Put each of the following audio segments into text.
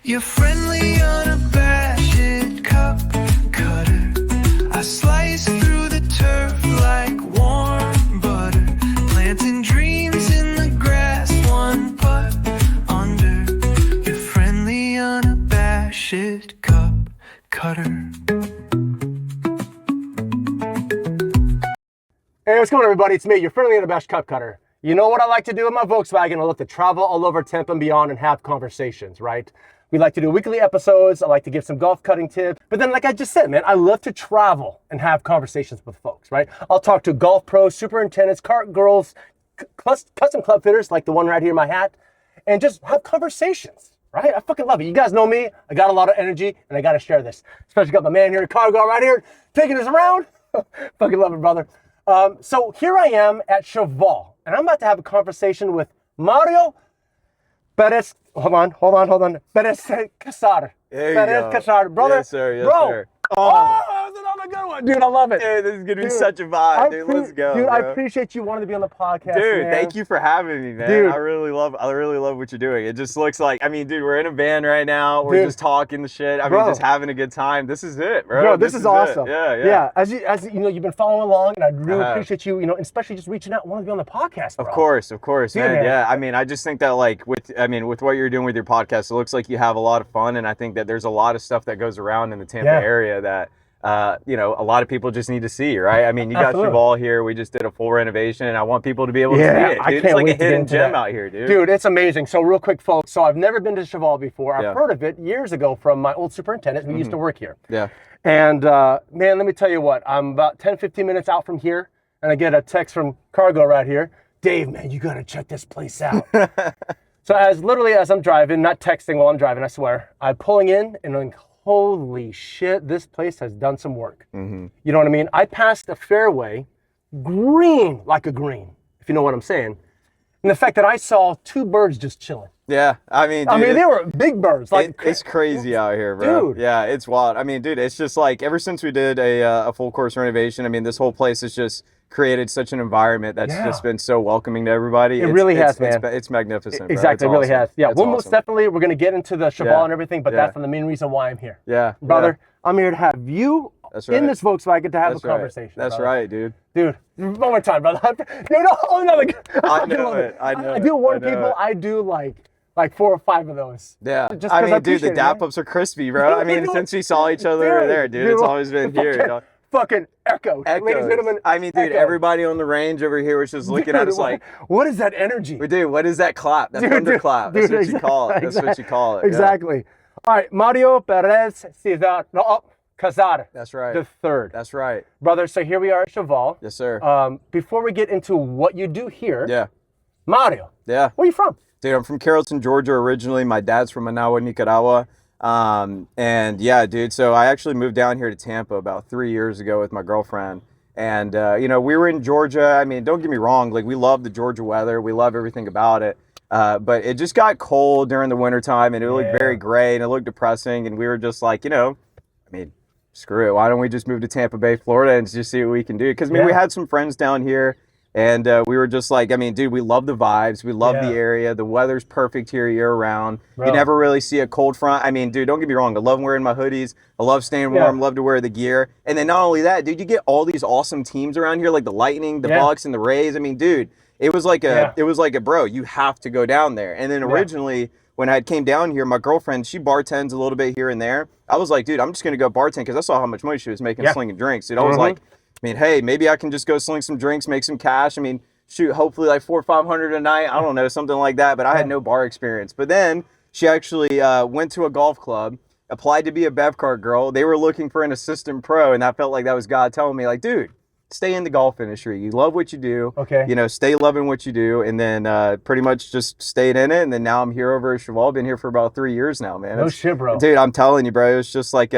You're friendly, unabashed cup cutter. I slice through the turf like warm butter, planting dreams in the grass, one putt under. You're friendly, unabashed cup cutter. Hey, what's going on, everybody? It's me, your friendly unabashed cup cutter. You know what I like to do with my Volkswagen? I love to travel all over Tampa and beyond and have conversations, right? We like to do weekly episodes. I like to give some golf cutting tips. But then, like I just said, man, I love to travel and have conversations with folks, right? I'll talk to golf pros, superintendents, cart girls, custom club fitters, like the one right here in my hat, and just have conversations, right? I fucking love it. You guys know me. I got a lot of energy, and I got to share this. Especially got my man here, car girl right here, taking us around. Fucking love it, brother. So here I am at Cheval, and I'm about to have a conversation with Mario Perez. Hold on. Perezcassar. Perezcassar, brother. Yes, sir. Yes, bro. sir. Oh, that's another good one. Dude, I love it. Dude, this is going to be such a vibe, dude. Let's go, Dude, bro. I appreciate you wanting to be on the podcast, Dude, man. thank you for having me, man. Dude. I really love what you're doing. It just looks like, I mean, dude, we're in a van right now. We're just talking the shit. I mean, just having a good time. This is it, bro. Bro, this is awesome. It. Yeah. As you know, you've been following along, and I really appreciate you, especially just reaching out and wanting to be on the podcast, bro. Of course, Dude, man. Yeah, I mean, I just think that with what you're doing with your podcast, it looks like you have a lot of fun, and I think that there's a lot of stuff that goes around in the Tampa area that a lot of people just need to see, right? I mean, you got Cheval here. We just did a full renovation, and I want people to be able to see it, dude. It's like a hidden gem out here, dude. Dude, it's amazing. So real quick, folks. So I've never been to Cheval before. I've heard of it years ago from my old superintendent who used to work here. Yeah. And man, let me tell you what. I'm about 10, 15 minutes out from here, and I get a text from Cargo right here. Dave, man, you got to check this place out. So as I'm driving, not texting while I'm driving, I swear, I'm pulling in, and I'm like, holy shit, this place has done some work. Mm-hmm. You know what I mean? I passed a fairway, green like a green, if you know what I'm saying. And the fact that I saw two birds just chilling. Yeah, I mean, dude, they were big birds. It's crazy out here, bro. Dude. Yeah, it's wild. I mean, dude, it's just like ever since we did a full course renovation, I mean, this whole place has just created such an environment that's just been so welcoming to everybody. It really has, man. It's magnificent. Exactly, bro. It really has. Yeah, It's well, awesome. most definitely, we're going to get into the Cheval and everything, but that's the main reason why I'm here. Yeah. Brother, I'm here to have you in this Volkswagen to have a conversation. That's brother. right, dude. Dude, one more time, brother. I know it. I do warn people, I do like 4 or 5 of those. Yeah. Just I mean, dude, the it, dap-ups are crispy, bro. I mean, since we saw each other over there, dude, it's always been here, you know. Fucking echo. Ladies and gentlemen, I mean, dude, everybody on the range over here was just looking at us like, what is that energy? Dude, what is that clap? That's thunderclap. That's what you call it. That's what you call it. Exactly. All right, Mario Perezcassar That's right. the third. That's right. Brother, so here we are at Cheval. Yes, sir. Before we get into what you do here, Yeah. Mario, Yeah. where are you from? Dude, I'm from Carrollton, Georgia originally. My dad's from Managua, Nicaragua. And yeah, dude, so I actually moved down here to Tampa about 3 years ago with my girlfriend. And, we were in Georgia. I mean, don't get me wrong. Like, we love the Georgia weather. We love everything about it. But it just got cold during the wintertime, and it looked very gray, and it looked depressing. And we were just like, screw it. Why don't we just move to Tampa Bay, Florida, and just see what we can do? Because, we had some friends down here. And we were just like, dude, we love the vibes. We love the area. The weather's perfect here year round. Bro. You never really see a cold front. I mean, dude, don't get me wrong. I love wearing my hoodies. I love staying warm. Love to wear the gear. And then not only that, dude, you get all these awesome teams around here, like the Lightning, the Bucks, and the Rays. I mean, dude, it was like bro, you have to go down there. And then originally, when I came down here, my girlfriend, she bartends a little bit here and there. I was like, dude, I'm just going to go bartend because I saw how much money she was making slinging drinks. Dude, I was like, hey, maybe I can just go sling some drinks, make some cash. I mean, shoot, hopefully like $400 or $500 a night. I don't know, something like that. But I had no bar experience. But then she actually went to a golf club, applied to be a bev cart girl. They were looking for an assistant pro, and I felt like that was God telling me, like, dude, stay in the golf industry. You love what you do. Okay. Stay loving what you do. And then pretty much just stayed in it. And then now I'm here over at Cheval. Been here for about 3 years now, man. No shit, bro. Dude, I'm telling you, bro, it's just like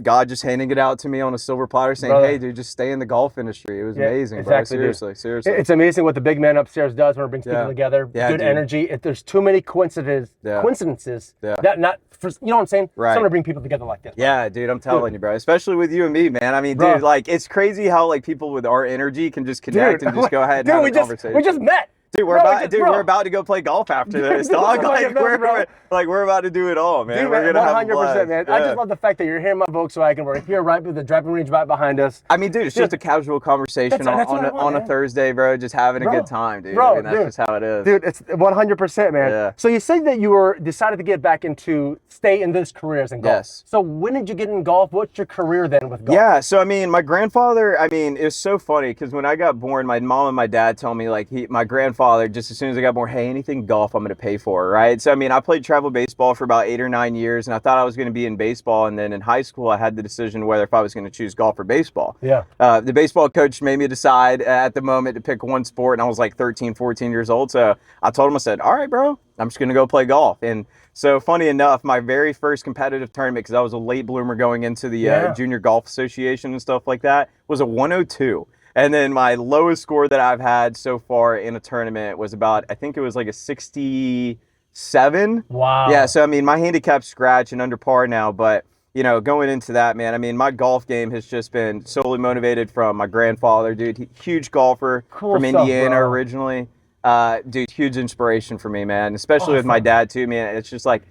God just handing it out to me on a silver platter saying, hey, dude, just stay in the golf industry. It was amazing, exactly, bro. Seriously. It's amazing what the big man upstairs does when it brings people together. Good energy. If there's too many coincidences, that not for, you know what I'm saying? Right. Something to bring people together like this. Bro. Yeah, dude, I'm telling you, bro. Especially with you and me, man. I mean, dude, like, it's crazy how, like, people with our energy can just connect and just go ahead and have a conversation. We just met. Dude, we're about to go play golf after this, dog. We're about to do it all, man. Dude, we're man, gonna 100%, man. Yeah. I just love the fact that you're here in my Volkswagen. We're here right with the driving range right behind us. I mean, dude, it's just a casual conversation on a Thursday, bro. Just having a good time, dude. I mean, that's just how it is. Dude, it's 100%, man. Yeah. So you said that you decided to get back into stay in this career as in golf. Yes. So when did you get in golf? What's your career then with golf? Yeah, so I mean, my grandfather, I mean, it was so funny because when I got born, my mom and my dad told me, like, my grandfather, just as soon as I got born, hey, anything golf, I'm going to pay for, right? So, I mean, I played travel baseball for about 8 or 9 years, and I thought I was going to be in baseball. And then in high school, I had the decision whether if I was going to choose golf or baseball. Yeah. The baseball coach made me decide at the moment to pick one sport, and I was like 13, 14 years old. So I told him, I said, all right, bro, I'm just going to go play golf. And so funny enough, my very first competitive tournament, because I was a late bloomer going into the Junior Golf Association and stuff like that, was a 102. And then my lowest score that I've had so far in a tournament was about, I think it was like a 67. Wow. Yeah, so I mean, my handicap's scratch and under par now, but you know, going into that, man, I mean, my golf game has just been solely motivated from my grandfather, dude. Huge golfer from Indiana originally. Dude, huge inspiration for me, man, especially with my dad too, man. It's just like,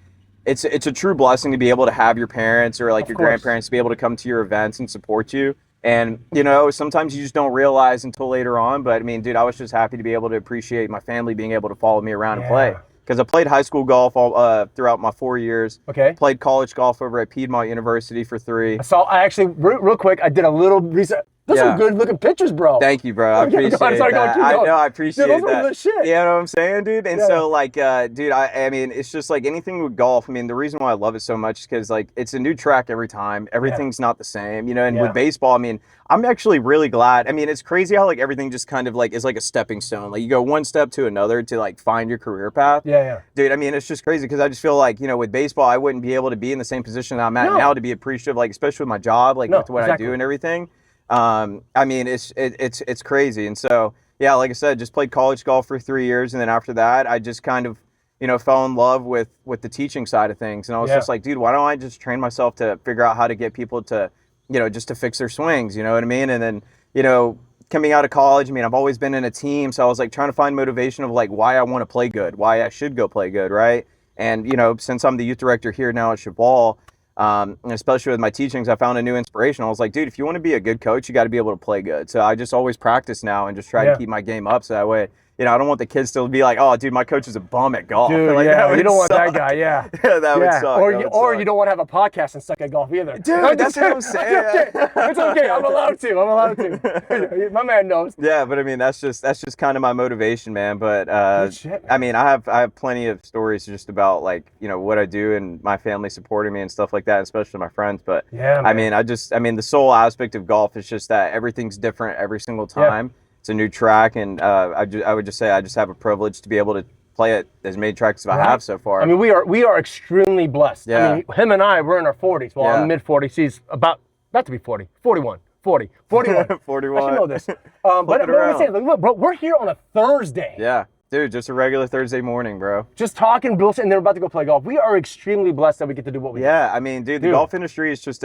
it's a true blessing to be able to have your parents or like your grandparents to be able to come to your events and support you. And, you know, sometimes you just don't realize until later on. But I mean, dude, I was just happy to be able to appreciate my family being able to follow me around and play. Because I played high school golf all throughout my 4 years. Okay. Played college golf over at Piedmont University for 3. I actually, real quick, I did a little research. Those are good looking pictures, bro. Thank you, bro. I appreciate that. I know, I appreciate that. Those are good shit. You know what I'm saying, dude? And so, like, dude, I mean, it's just like anything with golf. I mean, the reason why I love it so much is because, like, it's a new track every time. Everything's not the same, you know? And with baseball, I mean, I'm actually really glad. I mean, it's crazy how, like, everything just kind of, like, is like a stepping stone. Like, you go one step to another to, like, find your career path. Yeah. Dude, I mean, it's just crazy because I just feel like, you know, with baseball, I wouldn't be able to be in the same position that I'm at now to be appreciative, like, especially with my job, like, with what I do and everything. I mean, it's crazy. And so, yeah, like I said, just played college golf for 3 years. And then after that, I just kind of, you know, fell in love with the teaching side of things. And I was just like, dude, why don't I just train myself to figure out how to get people to, you know, just to fix their swings, you know what I mean? And then, you know, coming out of college, I mean, I've always been in a team. So I was like trying to find motivation of like why I want to play good, why I should go play good, right? And, you know, since I'm the youth director here now at Cheval, and especially with my teachings, I found a new inspiration. I was like, dude, if you want to be a good coach, you got to be able to play good. So I just always practice now and just try to keep my game up. So that way, you know, I don't want the kids to be like, oh, dude, my coach is a bum at golf. Dude, like, you don't want that guy, that would suck. Or you don't want to have a podcast and suck at golf either. Dude, that's what I'm saying. It's okay. I'm allowed to. My man knows. Yeah, but I mean, that's just kind of my motivation, man. But I mean, I have plenty of stories just about like, you know, what I do and my family supporting me and stuff like that, especially my friends. But I mean, the sole aspect of golf is just that everything's different every single time. Yeah. It's a new track, and I would just say I just have a privilege to be able to play it as many tracks as I have so far. I mean, we are extremely blessed. Yeah. I mean, him and I, we're in our 40s. Well, I'm mid-40s. He's about to be 40. 41. 41. 41. I should know this. But I'm saying, look, bro, we're here on a Thursday. Yeah. Dude, just a regular Thursday morning, bro. Just talking bullshit, and they're about to go play golf. We are extremely blessed that we get to do what we do. Yeah, I mean, dude, the golf industry is just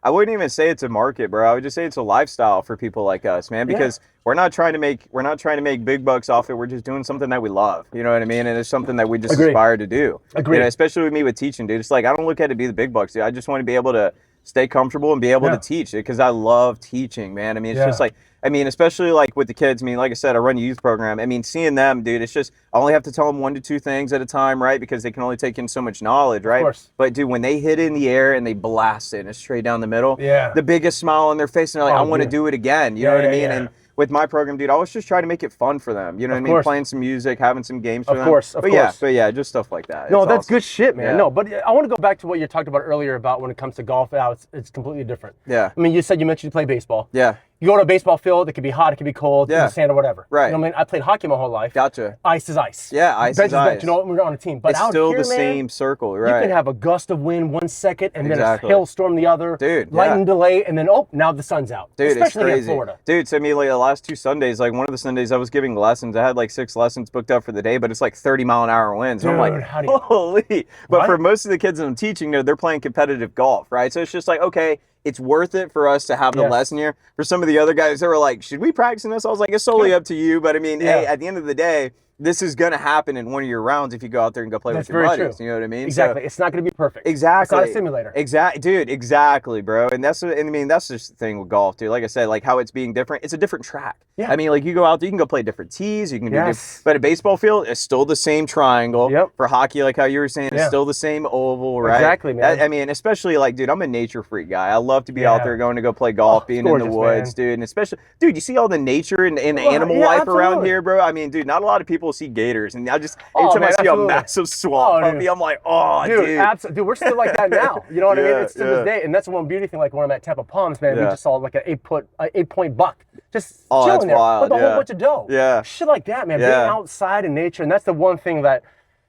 I wouldn't even say it's a market, bro. I would just say it's a lifestyle for people like us, man, because we're not trying to make big bucks off it. We're just doing something that we love. You know what I mean? And it's something that we just aspire to do. Agreed. You know, especially with me with teaching, dude. It's like I don't look at it to be the big bucks, dude. I just want to be able to stay comfortable and be able to teach it because I love teaching, man. I mean, it's just like, I mean, especially like with the kids. I mean, like I said, I run a youth program. I mean, seeing them, dude, it's just, I only have to tell them 1 to 2 things at a time, right? Because they can only take in so much knowledge, right? Of course. But dude, when they hit it in the air and they blast it and it's straight down the middle, the biggest smile on their face, and they're like, I want to do it again. You know what I mean? And with my program, dude, I was just trying to make it fun for them. You know what I mean? Playing some music, having some games for them. Of course. But yeah, just stuff like that. No, that's awesome. Good shit, man. Yeah. No, but I want to go back to what you talked about earlier about when it comes to golf. How it's completely different. Yeah. I mean, you mentioned you play baseball. Yeah. You go to a baseball field, it could be hot, it could be cold, in the sand or whatever. Right. You know what I mean? I played hockey my whole life. Gotcha. Ice is ice. Yeah, ice is ice. You know, we're on a team. But it's out still here, the man, same circle, right? You can have a gust of wind 1 second and then a hailstorm the other. Dude, lightning delay, and then, now the sun's out. Dude, especially it's crazy. In Florida. Dude, so I mean, like the last 2 Sundays, like one of the Sundays I was giving lessons. I had like 6 lessons booked up for the day, but it's like 30-mile-an-hour winds. Dude, and I'm like, holy. But for most of the kids that I'm teaching, they're playing competitive golf, right? So it's just like, okay, it's worth it for us to have the lesson here. For some of the other guys that were like, should we practice in this? I was like, it's solely up to you. But I mean, hey, at the end of the day, this is going to happen in one of your rounds if you go out there and go play with your buddies. True. You know what I mean? Exactly. So, it's not going to be perfect. Exactly. It's not a simulator. Exactly, dude. Exactly, bro. And that's, I mean, that's just the thing with golf, dude. Like I said, like how it's being different. It's a different track. Yeah. I mean, like you go out there, you can go play different tees. You can do different, but a baseball field is still the same triangle. Yep. For hockey, like how you were saying, it's still the same oval, right? Exactly, man. I mean, especially like, dude, I'm a nature freak guy. I love to be out there going to go play golf, being in the woods, dude. And especially, dude, you see all the nature and animal life around here, bro. I mean, dude, not a lot of people see gators, and I just anytime I see a massive swamp puppy, I'm like, oh, dude. Dude, we're still like that now. You know what I mean? It's to this day, and that's one beauty thing. Like when I'm at Tampa Palms, man, we just saw like an 8-point buck just chilling there with a whole bunch of doe. Yeah, shit like that, man. Being outside in nature, and that's the one thing that.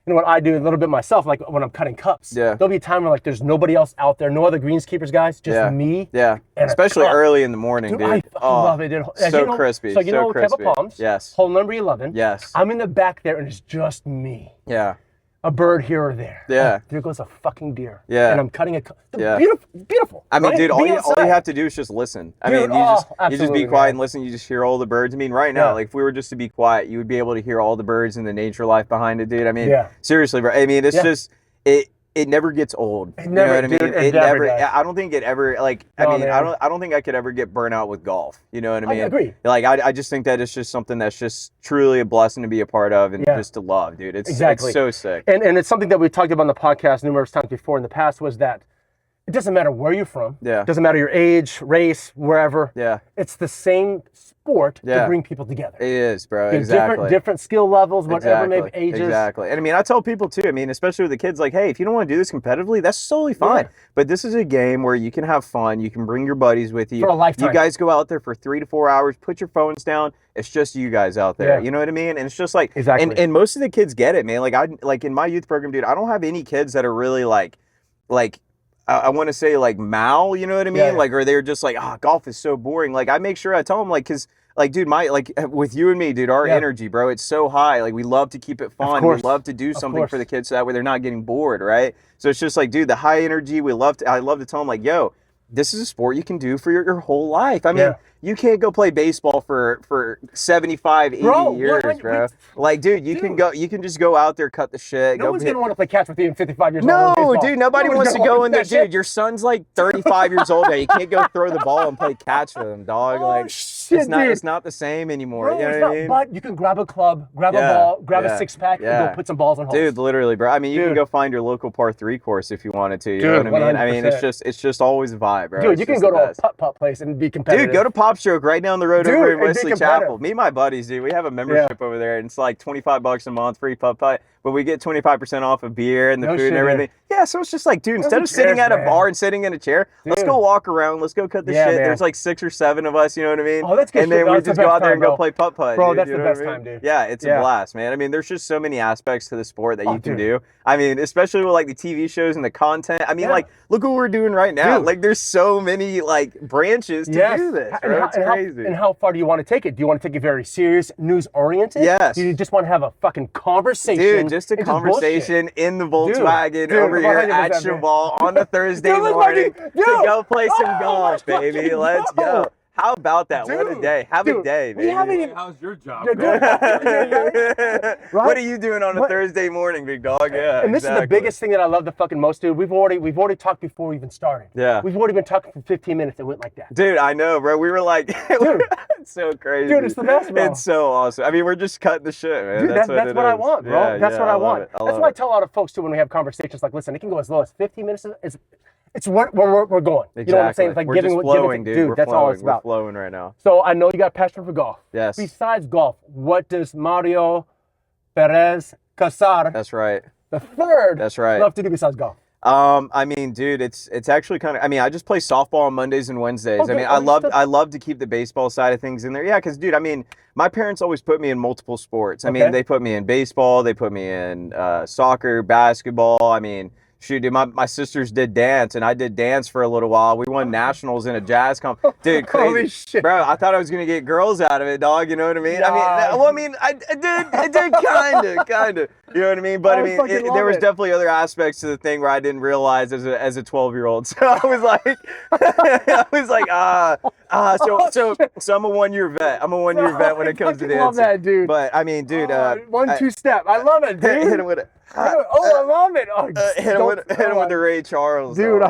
You know what I do a little bit myself, like when I'm cutting cups. Yeah. There'll be a time where like there's nobody else out there, no other greenskeepers guys, just me. Yeah. And especially early in the morning, dude. I fucking love it, dude. So crispy. So you know Tampa Palms. Yes. Hole number 11. Yes. I'm in the back there and it's just me. Yeah. A bird here or there. Yeah. There goes a fucking deer. Yeah. And I'm cutting a beautiful, beautiful. I mean, dude, all you have to do is just listen. I mean, you just be quiet and listen. You just hear all the birds. I mean, right now, like if we were just to be quiet, you would be able to hear all the birds and the nature life behind it, dude. I mean, seriously, bro. I mean, it's just it never gets old. It never, you know what I mean? It never does. I don't think it ever like. I don't think I could ever get burnt out with golf. You know what I mean? I agree. Like I just think that it's just something that's just truly a blessing to be a part of and just to love, dude. It's so sick. And it's something that we talked about on the podcast numerous times before in the past was that it doesn't matter where you're from. Yeah. It doesn't matter your age, race, wherever. Yeah. It's the same sport to bring people together. It is, bro. Exactly. Different skill levels, whatever, maybe ages. Exactly. And I mean, I tell people too, I mean, especially with the kids, like, hey, if you don't want to do this competitively, that's totally fine. Yeah. But this is a game where you can have fun. You can bring your buddies with you. For a lifetime. You guys go out there for 3 to 4 hours, put your phones down. It's just you guys out there. Yeah. You know what I mean? And it's just like, and most of the kids get it, man. Like in my youth program, dude, I don't have any kids that are really like, I want to say like mal, you know what I mean? Like, or they're just like, golf is so boring. Like, I make sure I tell them, like, cause like, dude, with you and me, dude, our energy, bro, it's so high. Like, we love to keep it fun. We love to do something for the kids so that way they're not getting bored, right? So it's just like, dude, the high energy, I love to tell them, like, yo, this is a sport you can do for your whole life. I mean, you can't go play baseball for 75, 80 years, bro. Like, dude, you can just go out there, cut the shit. No one's going to want to play catch with you in 55 years old. No, dude, nobody wants to go in there. Dude, your son's like 35 years old now. You can't go throw the ball and play catch with him, dog. Like, it's not the same anymore. Bro, you know what I mean? But you can grab a club, grab a ball, grab a six-pack, and go put some balls on holes. Dude, literally, bro. I mean, you can go find your local par 3 course if you wanted to. You know what I mean? 100%. I mean, it's just always a vibe, bro. Dude, you can go to a putt-putt place and be competitive. Dude, go to Pop Stroke right down the road over in Wesley Chapel. Me and my buddies, dude, we have a membership over there, and it's like $25 a month, free putt-putt, but we get 25% off of beer and the food and everything. Yeah, so it's just like, dude, instead of sitting at a bar and sitting in a chair, let's go walk around, let's go cut the shit. There's like 6 or 7 of us, you know what I mean? Oh, that's good. And then we just go out there and go play putt-putt. Bro, that's the best time, dude. Yeah, it's a blast, man. I mean, there's just so many aspects to the sport that you can do. I mean, especially with like the TV shows and the content. I mean, like, look what we're doing right now. Like, there's so many like branches to do this, bro. It's crazy. And how far do you want to take it? Do you want to take it very serious, news-oriented? Yes. Do you just want to have a fucking conversation? Dude, just a conversation in the Volkswagen over here at Cheval on a Thursday morning to go play some golf, baby. Let's go. How about that? What a day. Have a day, baby. How's your job? What are you doing on a Thursday morning, big dog? Yeah. And this is the biggest thing that I love the fucking most, dude. We've already talked before we even started. Yeah. We've already been talking for 15 minutes. It went like that. Dude, I know, bro. We were like, dude, it's so crazy. Dude, it's the best, bro. It's so awesome. I mean, we're just cutting the shit, man. Dude, that's what I want, bro. That's what I want. That's why I tell a lot of folks too when we have conversations like, listen, it can go as low as 15 minutes. It's where we're going. Exactly. You know what I'm saying? It's like we're just flowing, dude. That's all it's about. We're flowing right now. So I know you got passion for golf. Yes. Besides golf, what does Mario Perezcassar III love to do besides golf? I mean, dude, it's actually kind of. I mean, I just play softball on Mondays and Wednesdays. Okay. I mean, I love to keep the baseball side of things in there. Yeah, because dude, I mean, my parents always put me in multiple sports. I mean, they put me in baseball, they put me in soccer, basketball. I mean, shoot, dude, my sisters did dance, and I did dance for a little while. We won nationals in a jazz comp. Dude, crazy. Holy shit. Bro, I thought I was going to get girls out of it, dog. You know what I mean? I did kind of. You know what I mean? But I mean, there was definitely other aspects to the thing where I didn't realize as a 12-year-old. So I was like, so I'm a 1-year vet. I'm a 1-year vet when it comes to dancing. I love that, dude. But I mean, dude, 1-2 step. I love it, dude. hit him with it. I love it. Hit him with the Ray Charles, dude.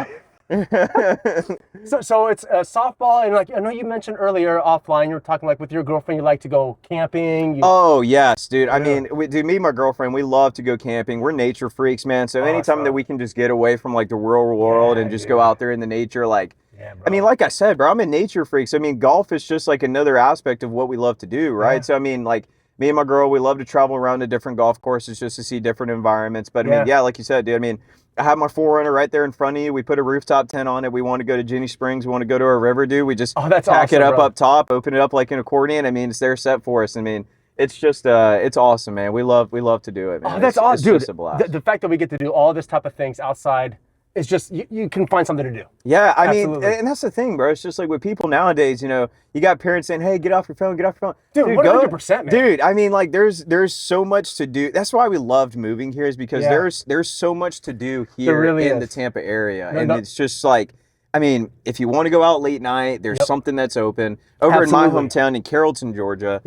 So it's softball, and like I know you mentioned earlier offline, you were talking like with your girlfriend, you like to go camping. Oh yes, dude. I mean, me and my girlfriend, we love to go camping. We're nature freaks, man. So anytime that we can just get away from like the real world and just go out there in the nature, like. Yeah, I mean, like I said, bro, I'm a nature freak. So, I mean, golf is just like another aspect of what we love to do, right? Yeah. So, I mean, like me and my girl, we love to travel around to different golf courses just to see different environments. But, I mean, yeah, like you said, dude, I mean, I have my 4Runner right there in front of you. We put a rooftop tent on it. We want to go to Ginny Springs. We want to go to a river, dude. We just pack it up top, open it up like an accordion. I mean, it's there set for us. I mean, it's just, it's awesome, man. We love to do it, man. Oh, that's awesome, dude. Just a blast. The fact that we get to do all this type of things outside, it's just, you can find something to do. Yeah, I mean, and that's the thing, bro. It's just like with people nowadays, you know, you got parents saying, hey, get off your phone, get off your phone. Dude 100%, man. Dude, I mean, like, there's so much to do. That's why we loved moving here, is because there's so much to do here in the Tampa area. It's just like, I mean, if you want to go out late night, there's something that's open. Over in my hometown in Carrollton, Georgia,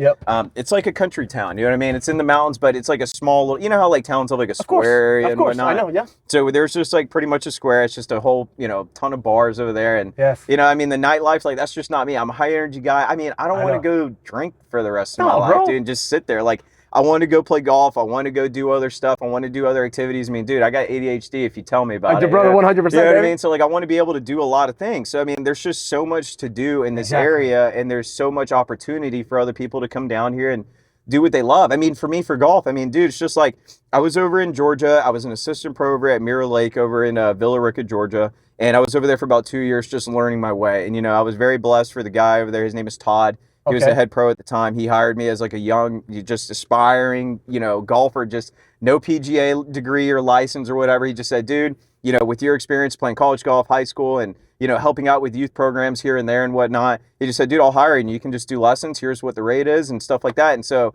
it's like a country town. You know what I mean? It's in the mountains, but it's like a small little, you know how like towns have like a square area and whatnot? I know, yeah. So there's just like pretty much a square. It's just a whole, you know, ton of bars over there. And, you know, I mean, the nightlife, like, that's just not me. I'm a high energy guy. I mean, I don't want to go drink for the rest of my life, dude, and just sit there. Like, I want to go play golf. I want to go do other stuff. I want to do other activities. I mean, dude, I got ADHD if you tell me about it. Brother, 100%. You know what I mean? So, like, I want to be able to do a lot of things. So, I mean, there's just so much to do in this area, and there's so much opportunity for other people to come down here and do what they love. I mean, for me, for golf, I mean, dude, it's just like, I was over in Georgia. I was an assistant pro over at Mirror Lake over in Villa Rica, Georgia. And I was over there for about 2 years just learning my way. And, you know, I was very blessed for the guy over there. His name is Todd. He was a head pro at the time. He hired me as like a young, just aspiring, you know, golfer, just no PGA degree or license or whatever. He just said, dude, you know, with your experience playing college golf, high school, and, you know, helping out with youth programs here and there and whatnot, he just said, dude, I'll hire you and you can just do lessons. Here's what the rate is and stuff like that. And so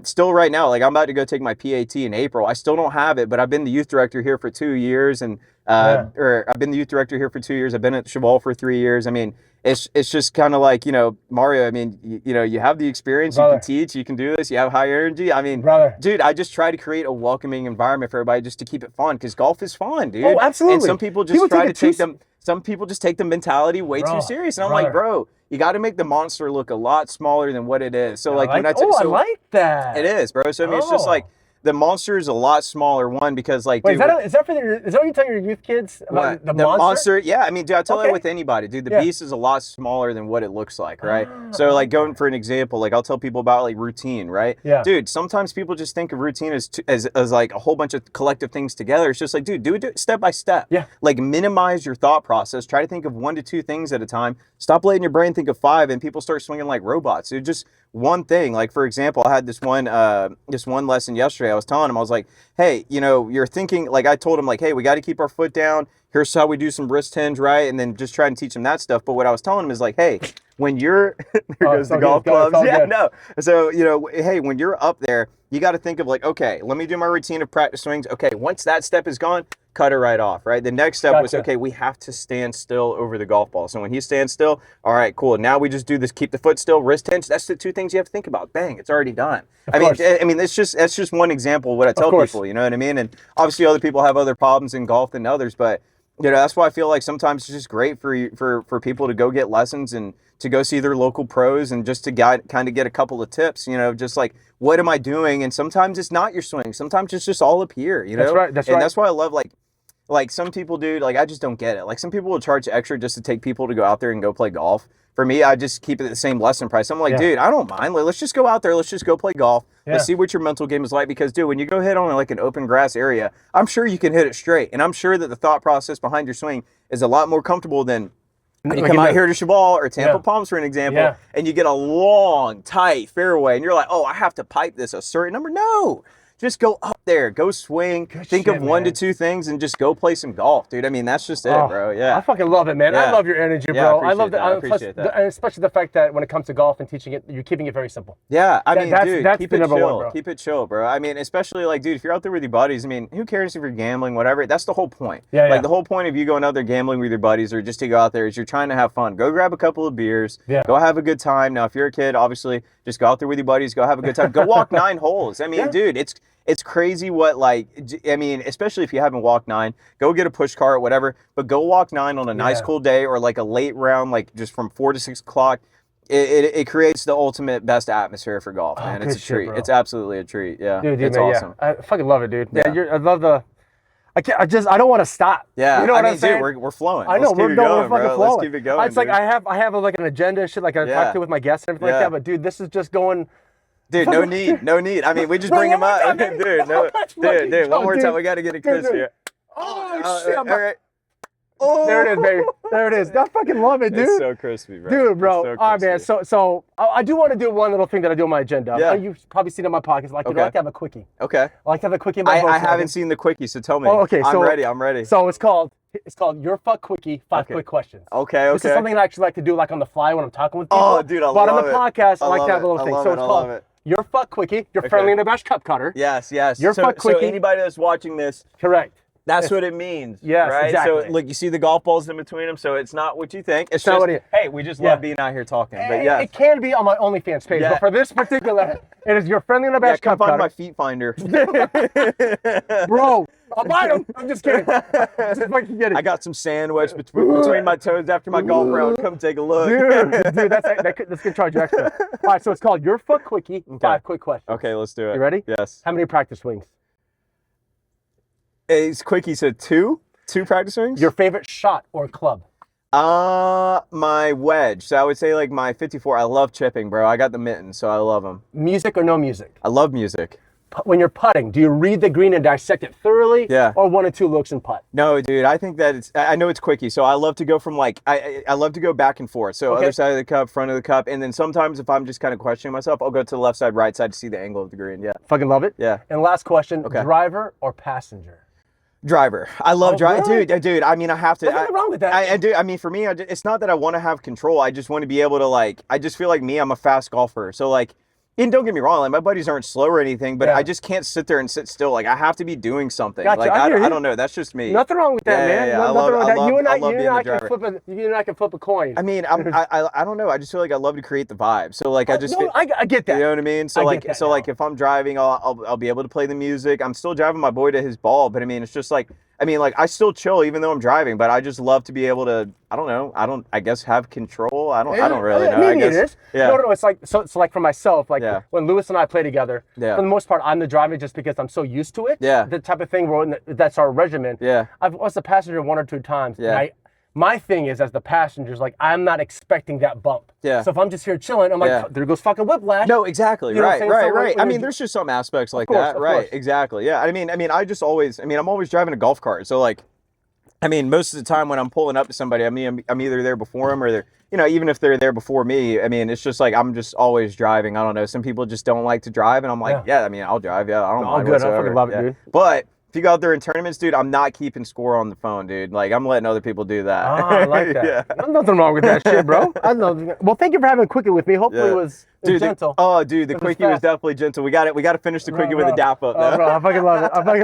still right now, like I'm about to go take my PAT in April. I still don't have it, but I've been the youth director here for 2 years and, or I've been the youth director here for 2 years. I've been at Cheval for 3 years. I mean, it's just kind of like, you know, Mario, I mean, you know, you have the experience, you can teach, you can do this, you have high energy. I mean, dude, I just try to create a welcoming environment for everybody just to keep it fun, because golf is fun, dude. Oh, absolutely. And some people just some people just take the mentality way too serious. And I'm like, bro, you got to make the monster look a lot smaller than what it is. So like, I like that. It is, bro. So I mean, it's just like, the monster is a lot smaller, one, because like, wait, dude, is that what you tell your youth kids about the monster? Yeah, I mean, dude, I tell that with anybody, dude. The beast is a lot smaller than what it looks like, right? So like, going for an example, like I'll tell people about like routine, right? Yeah. Dude, sometimes people just think of routine as like a whole bunch of collective things together. It's just like, dude, do it step by step. Yeah. Like, minimize your thought process. Try to think of 1 to 2 things at a time. Stop letting your brain think of 5, and people start swinging like robots. Dude, just one thing. Like, for example, I had this one lesson yesterday. I was telling him, I was like, hey, you know, you're thinking, like, I told him, like, hey, we got to keep our foot down. Here's how we do some wrist hinge, right? And then just try and teach him that stuff. But what I was telling him is like, hey, when you're, there goes the golf clubs. Yeah, no. So, you know, hey, when you're up there, you got to think of like, okay, let me do my routine of practice swings. Okay, once that step is gone, cut it right off, right? The next step was, okay, we have to stand still over the golf ball. So when he stands still, all right, cool. Now we just do this, keep the foot still, wrist hinge. That's the 2 things you have to think about. Bang, it's already done. I mean, that's just one example of what I tell people, you know what I mean? And obviously other people have other problems in golf than others, but you know, that's why I feel like sometimes it's just great for people to go get lessons and to go see their local pros and just to kind of get a couple of tips, you know, just like, what am I doing? And sometimes it's not your swing. Sometimes it's just all up here, you know? That's right. That's right. And that's why I love like some people, dude, like I just don't get it. Like some people will charge extra just to take people to go out there and go play golf. For me, I just keep it at the same lesson price. I'm like, dude, I don't mind. Like, let's just go out there. Let's just go play golf. Let's see what your mental game is like. Because, dude, when you go hit on like an open grass area, I'm sure you can hit it straight. And I'm sure that the thought process behind your swing is a lot more comfortable than when you come out here to Cheval or Tampa Palms, for an example, and you get a long, tight fairway. And you're like, oh, I have to pipe this a certain number. No. just go up there, go swing, think shit, of one to man. two things, and just go play some golf, dude. I mean, that's just it, bro. Yeah. I fucking love it, man. I Yeah. love your energy, Yeah, bro. I love that. I appreciate plus, that. and especially the fact that when it comes to golf and teaching it, you're keeping it very simple. Yeah, I mean, that's dude, keep the it number chill. one, bro. Keep it chill, bro. I mean, especially like, dude, if you're out there with your buddies, I mean, who cares if you're gambling, whatever? That's the whole point. Yeah, Like the whole point of you going out there gambling with your buddies or just to go out there is you're trying to have fun. Go grab a couple of beers. Yeah. Go have a good time. Now, if you're a kid, obviously, just go out there with your buddies. Go have a good time. Go walk 9 holes. I mean, dude, it's crazy what like I mean, especially if you haven't walked 9, go get a push cart, whatever. But go walk 9 on a nice cool day or like a late round, like just from 4 to 6 o'clock. It creates the ultimate best atmosphere for golf, man. It's a treat. It's absolutely a treat. Yeah, dude, it's man, awesome. Yeah. I fucking love it, dude. Yeah. I love the. I don't want to stop. Yeah, you know what I mean, I'm saying? dude, we're flowing. I know Let's keep we're it going, fucking bro. flowing. Let's keep it going. It's like dude. I have like an agenda, shit, like I talk to with my guests and everything like that. But dude, this is just going. Dude, no need. I mean, we just bring him up. Dude, dude, one more time. We got to get it crisp here. Oh shit! All right. Oh, there it is, baby. There it is. I fucking love it, dude. It's so crispy, bro. Dude, bro. So All right, man. So I do want to do one little thing that I do on my agenda. Yeah. You've probably seen it in my pockets. Like, I like to have a quickie. Okay. I like to have a quickie in my I haven't seen the quickie, so tell me. Oh, okay. I'm ready. I'm ready. So it's called Your Fuck Quickie, 5 quick questions. Okay. This is something I actually like to do like on the fly when I'm talking with people. Oh, dude, I love it. But on the podcast, I like to have a little thing. So it's called it. Your Fuck Quickie, Your Friendly and Abashed Cup Cutter. Yes. Your Fuck Quickie. So anybody that's watching this, correct. that's what it means. Yes, right? exactly. So look, you see the golf balls in between them, so it's not what you think. It's not just, what it is. hey, we just love being out here talking. But yeah. It can be on my OnlyFans page, but for this particular, it is Your Friendly and Abashed come Cup find Cutter. my feet finder. Bro, I'll buy them. I'm just kidding. Just fucking get it. I got some sandwich between my toes after my golf round. Come take a look. Dude, that's gonna charge you extra. All right, so it's called Your Fuck Quickie, 5 quick questions. Okay, let's do it. You ready? Yes. How many practice swings? It's quickie, so 2 practice swings? Your favorite shot or club? My wedge. So I would say like my 54. I love chipping, bro. I got the mittens, so I love them. Music or no music? I love music. When you're putting, do you read the green and dissect it thoroughly? Yeah. Or 1 or 2 looks and putt? No, dude. I think that I know it's quickie, so I love to go from like I love to go back and forth. So other side of the cup, front of the cup, and then sometimes if I'm just kind of questioning myself, I'll go to the left side, right side to see the angle of the green. Yeah. Fucking love it. Yeah. And last question, driver or passenger? Driver. I love driver. Really? Dude. I mean, I have to. There's nothing wrong with that. I do. I mean, for me, it's not that I want to have control. I just want to be able to like. I just feel like I'm a fast golfer. So like, and don't get me wrong, like my buddies aren't slow or anything, but I just can't sit there and sit still. Like I have to be doing something. Gotcha. Like I don't know. That's just me. Nothing wrong with that, man. Yeah. Nothing wrong with that. You and I can flip a coin. I mean, I don't know. I just feel like I love to create the vibe. So like, I get that. You know what I mean? So like, if I'm driving, I'll be able to play the music. I'm still driving my boy to his ball, but I mean, it's just like. I mean, like, I still chill even though I'm driving, but I just love to be able to, I don't know, I guess have control. I don't really know. Maybe I guess, it is. Yeah. No, it's like, so like for myself, like when Lewis and I play together, for the most part, I'm the driver just because I'm so used to it. Yeah. The type of thing where that's our regimen. Yeah. I was the passenger 1 or 2 times. Yeah. And my thing is, as the passenger, like, I'm not expecting that bump. Yeah. So if I'm just here chilling, I'm like, there goes fucking whiplash. No, exactly. You know what I'm saying? Right. I mean, there's just some aspects like that. Right. Exactly. Yeah. I mean, I'm always driving a golf cart. So like, I mean, most of the time when I'm pulling up to somebody, I mean, I'm either there before them or they're, you know, even if they're there before me, I mean, it's just like, I'm just always driving. I don't know. Some people just don't like to drive. And I'm like, I mean, I'll drive. Yeah. I don't mind whatsoever. I fucking love it, dude. But if you go out there in tournaments, dude, I'm not keeping score on the phone, dude. Like, I'm letting other people do that. I like that. There's nothing wrong with that shit, bro. Well, thank you for having a quickie with me. Hopefully it was gentle. The quickie was definitely gentle. We got to finish the quickie with a dap up. Bro, I fucking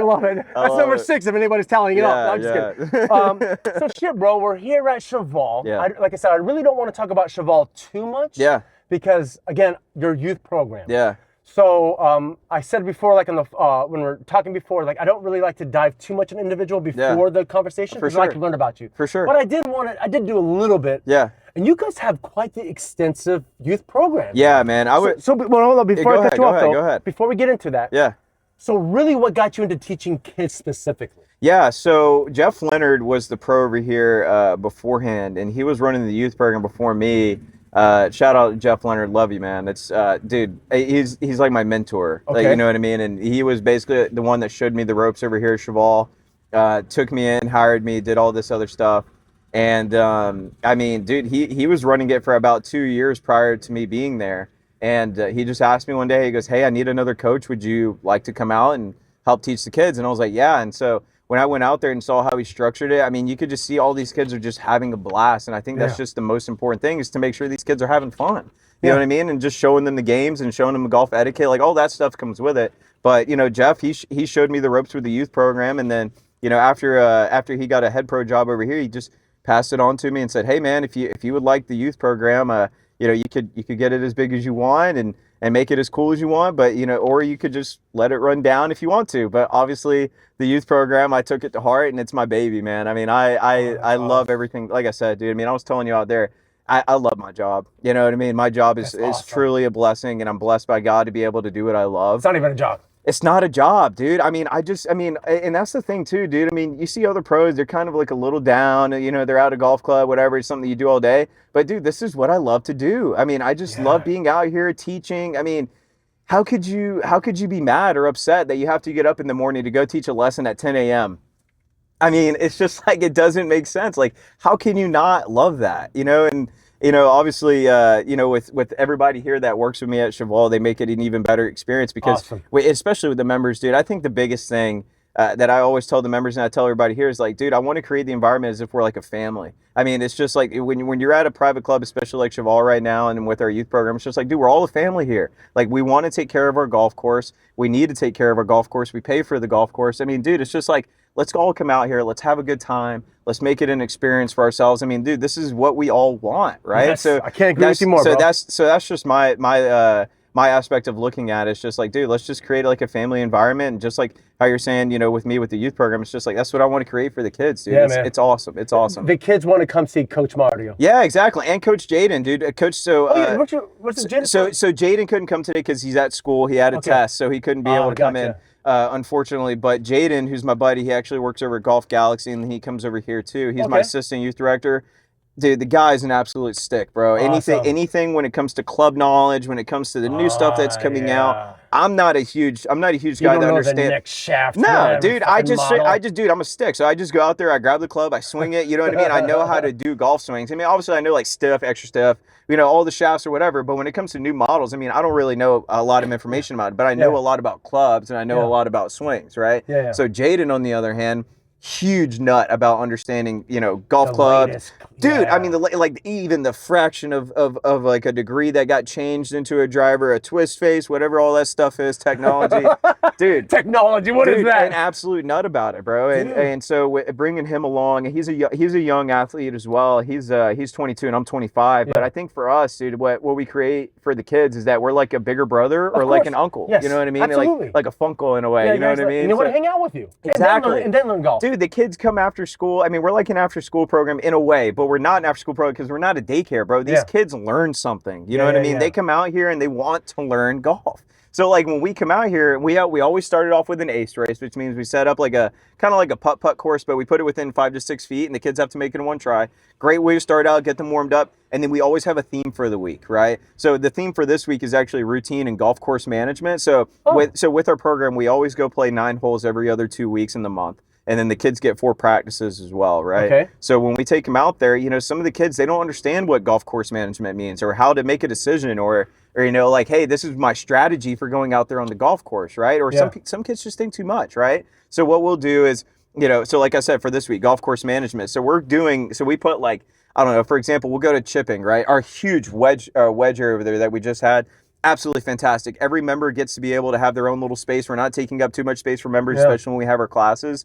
love it. That's number 6 if anybody's telling you. I'm just kidding. So shit, bro, we're here at Cheval. Yeah. Like I said, I really don't want to talk about Cheval too much. Yeah. Because again, your youth program. Yeah. So I said before, like when we were talking before, like I don't really like to dive too much in individual before the conversation because I like to learn about you. For sure. But I did do a little bit. Yeah. And you guys have quite the extensive youth program. Yeah, man. Hold on, before I cut you off, go ahead. Before we get into that. Yeah. So really, what got you into teaching kids specifically? Yeah, so Jeff Leonard was the pro over here beforehand, and he was running the youth program before me. Shout out to Jeff Leonard, love you, man. It's dude, he's like my mentor. Okay. Like, you know what I mean? And he was basically the one that showed me the ropes over here at Cheval. Took me in, hired me, did all this other stuff. And I mean, dude, he was running it for about 2 years prior to me being there. And he just asked me one day, he goes, hey, I need another coach. Would you like to come out and help teach the kids? And I was like, yeah. And so when I went out there and saw how he structured it, I mean, you could just see all these kids are just having a blast. And I think that's just the most important thing, is to make sure these kids are having fun. You know what I mean? And just showing them the games and showing them the golf etiquette, like all that stuff comes with it. But, you know, Jeff, he showed me the ropes with the youth program. And then, you know, after he got a head pro job over here, he just passed it on to me and said, hey, man, if you would like the youth program, you know, you could get it as big as you want and make it as cool as you want, but, you know, or you could just let it run down if you want to. But obviously the youth program, I took it to heart, and it's my baby, man. I mean, I love everything. Like I said, dude, I mean, I was telling you out there, I love my job. You know what I mean? My job is truly a blessing, and I'm blessed by God to be able to do what I love. It's not even a job. It's not a job, dude. I mean, and that's the thing too, dude. I mean, you see other pros, they're kind of like a little down, you know, they're out of golf club, whatever. It's something you do all day. But dude, this is what I love to do. I mean, I just love being out here teaching. I mean, how could you be mad or upset that you have to get up in the morning to go teach a lesson at 10 a.m.? I mean, it's just like, it doesn't make sense. Like, how can you not love that? You know, and you know, obviously, you know, with everybody here that works with me at Cheval, they make it an even better experience because, especially with the members, dude, I think the biggest thing that I always tell the members and I tell everybody here is like, dude, I want to create the environment as if we're like a family. I mean, it's just like when you're at a private club, especially like Cheval right now and with our youth program, it's just like, dude, we're all a family here. Like, we want to take care of our golf course. We need to take care of our golf course. We pay for the golf course. I mean, dude, it's just like, let's all come out here. Let's have a good time. Let's make it an experience for ourselves. I mean, dude, this is what we all want, right? Yes, so I can't agree with you more, bro. That's just my aspect of looking at it. It's just like, dude, let's just create like a family environment. And just like how you're saying, you know, with me with the youth program, it's just like, that's what I want to create for the kids, dude. Yeah, it's awesome. It's awesome. The kids want to come see Coach Mario. Yeah, exactly. And Coach Jaden, dude. What's Jaden? So Jaden couldn't come today because he's at school. He had a test, so he couldn't be able to come in. Unfortunately, but Jaden, who's my buddy, he actually works over at Golf Galaxy, and he comes over here too. He's my assistant youth director. Dude, the guy's an absolute stick, bro. Awesome. Anything when it comes to club knowledge, when it comes to the new stuff that's coming out. I'm not a huge guy that understands the next shaft. No, dude, dude, I'm a stick. So I just go out there, I grab the club, I swing it. You know what I mean? I know how to do golf swings. I mean, obviously I know like stiff, extra stiff, you know, all the shafts or whatever. But when it comes to new models, I mean, I don't really know a lot of information about it, but I know a lot about clubs and I know a lot about swings, right? Yeah. So Jaden, on the other hand, huge nut about understanding, you know, golf clubs. Dude, I mean, like even the fraction of like a degree that got changed into a driver, a twist face, whatever all that stuff is, technology. Dude. Technology, what is that? An absolute nut about it, bro. And so bringing him along, he's a young athlete as well. He's 22 and I'm 25. But I think for us, dude, what we create for the kids is that we're like a bigger brother or like an uncle. Yes, you know what I mean? absolutely. Like a funkle in a way. You know what I mean? And they want to hang out with you. Exactly. And then learn golf. Dude, the kids come after school. I mean, we're like an after school program in a way, but we're not an after school program because we're not a daycare, bro. These kids learn something. You know what I mean? They come out here and they want to learn golf. So like when we come out here, we always started off with an ace race, which means we set up like a kind of like a putt course, but we put it within 5 to 6 feet, and the kids have to make it in one try. Great way to start out, get them warmed up, and then we always have a theme for the week, right? So the theme for this week is actually routine and golf course management. So with our program, we always go play 9 holes every other 2 weeks in the month. And then the kids get 4 practices as well, right? Okay. So when we take them out there, you know, some of the kids, they don't understand what golf course management means or how to make a decision or you know, like, hey, this is my strategy for going out there on the golf course, right? Or some kids just think too much, right? So what we'll do is, you know, so like I said, for this week, golf course management. So we put like, I don't know, for example, we'll go to chipping, right? Our huge wedge area over there that we just had. Absolutely fantastic. Every member gets to be able to have their own little space. We're not taking up too much space for members, especially when we have our classes.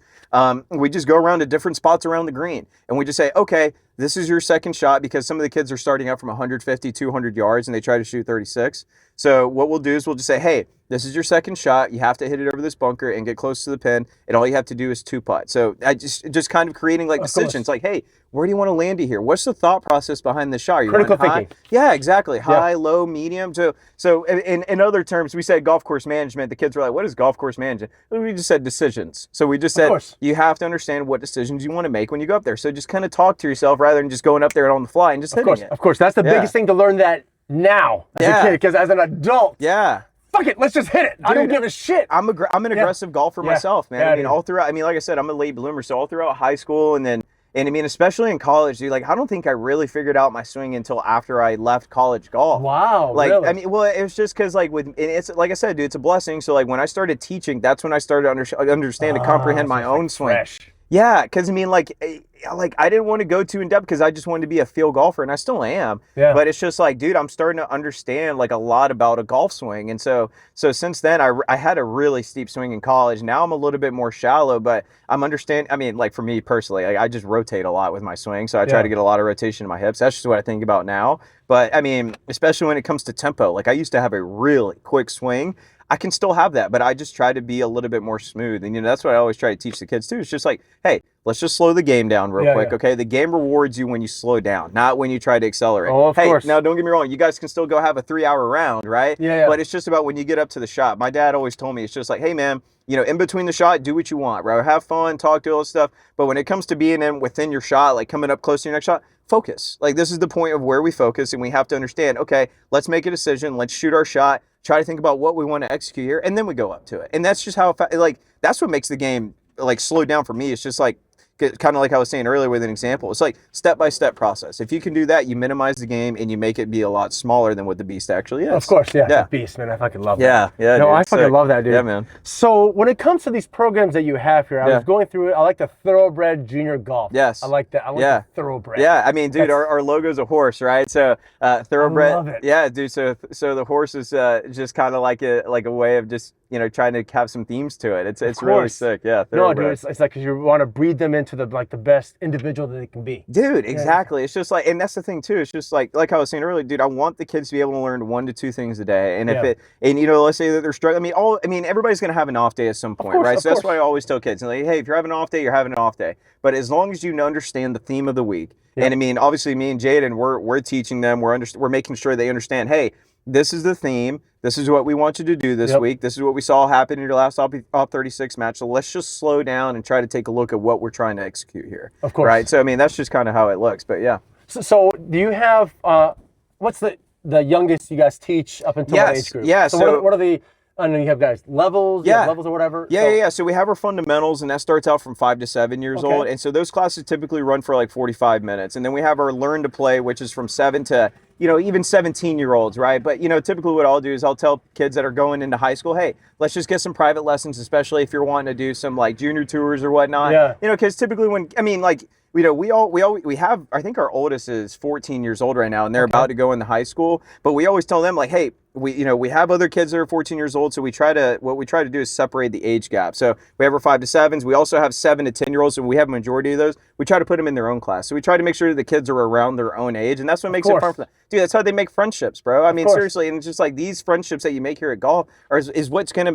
We just go around to different spots around the green. And we just say, okay, this is your second shot, because some of the kids are starting out from 150, 200 yards, and they try to shoot 36. So what we'll do is we'll just say, hey, this is your second shot. You have to hit it over this bunker and get close to the pin, and all you have to do is 2-putt. So I just kind of creating like decisions, like, hey, where do you want to land it here? What's the thought process behind the shot? Are you critical high? thinking. Yeah, exactly. High, low, medium. So in other terms, we said golf course management. The kids were like, what is golf course management? We just said decisions. So we just said you have to understand what decisions you want to make when you go up there. So just kind of talk to yourself rather than just going up there and on the fly and just hitting it. Of course, that's the biggest thing to learn that now as a kid, because as an adult, fuck it, let's just hit it. Dude, I don't give a shit. I'm an aggressive golfer myself, man. I mean, all throughout, I mean, like I said, I'm a late bloomer, so all throughout high school and then And I mean, especially in college, dude, like I don't think I really figured out my swing until after I left college golf. Wow, Like, really? I mean, well, it was just because like and it's like I said, dude, it's a blessing. So like when I started teaching, that's when I started to understand and comprehend So my it's own like swing. fresh. Yeah, because I mean, like I didn't want to go too in depth because I just wanted to be a field golfer, and I still am. Yeah. But it's just like, dude, I'm starting to understand like a lot about a golf swing, and so since then, I had a really steep swing in college. Now I'm a little bit more shallow, but I'm understanding. I mean, like for me personally, like, I just rotate a lot with my swing, so I try Yeah. to get a lot of rotation in my hips. That's just what I think about now. But I mean, especially when it comes to tempo, like I used to have a really quick swing. I can still have that, but I just try to be a little bit more smooth. And, you know, that's what I always try to teach the kids too. It's just like, hey, let's just slow the game down real quick, yeah. okay? The game rewards you when you slow down, not when you try to accelerate. Oh, of course. Now, don't get me wrong. You guys can still go have a 3-hour round, right? Yeah. But it's just about when you get up to the shot. My dad always told me, it's just like, hey, man, you know, in between the shot, do what you want, bro. Have fun, talk to all this stuff. But when it comes to being within your shot, like coming up close to your next shot, focus. Like this is the point of where we focus, and we have to understand, okay, let's make a decision. Let's shoot our shot. Try to think about what we want to execute here, and then we go up to it. And that's just how, like, that's what makes the game, like, slow down for me. It's just like, kind of like I was saying earlier with an example. It's like step-by-step process. If you can do that, you minimize the game, and you make it be a lot smaller than what the beast actually is. Of course, yeah. Yeah. Beast, man. I fucking love that. Yeah. No, dude. I fucking love that, dude. Yeah, man. So when it comes to these programs that you have here, I Yeah. was going through it. I like the Thoroughbred Junior Golf. Yes. I like that. I like Yeah. the Thoroughbred. Yeah, I mean, dude, our logo's a horse, right? So thoroughbred. I love it. Yeah, dude. So the horse is just kind of like a way of just, you know, trying to have some themes to it. It's really course. sick. Yeah. No, Thoroughbred. dude, it's like 'cause you want to breed them into the best individual that they can be. Dude, exactly. It's just like, and that's the thing too. It's just like I was saying earlier, dude. I want the kids to be able to learn 1 to 2 things a day, and and you know, let's say that they're struggling. I mean, everybody's gonna have an off day at some point, course, right? of So that's course. why I always tell kids, like, hey, if you're having an off day, you're having an off day. But as long as you understand the theme of the week, and I mean, obviously, me and Jaden, we're teaching them. We're making sure they understand. Hey, this is the theme. This is what we want you to do this week. This is what we saw happen in your last Op 36 match. So let's just slow down and try to take a look at what we're trying to execute here. Of course. Right. So I mean, that's just kind of how it looks. But yeah. So do you have what's the youngest you guys teach up until what age group? Yeah. So what are the? I know you have guys levels. You have levels or whatever. Yeah. So we have our fundamentals, and that starts out from 5 to 7 years old. And so those classes typically run for like 45 minutes. And then we have our learn to play, which is from 7 to, you know, even 17-year-olds, right? But, you know, typically what I'll do is I'll tell kids that are going into high school, hey, let's just get some private lessons, especially if you're wanting to do some like junior tours or whatnot. Yeah. You know, because typically you know, we have, I think our oldest is 14 years old right now, and they're about to go into high school. But we always tell them, like, hey, we have other kids that are 14 years old, so what we try to do is separate the age gap. So we have our 5 to 7s. We also have 7 to 10-year-olds, so we have a majority of those. We try to put them in their own class. So we try to make sure that the kids are around their own age, and that's what makes it fun for them. Dude, that's how they make friendships, bro. I mean, seriously, and it's just like these friendships that you make here at golf is what's gonna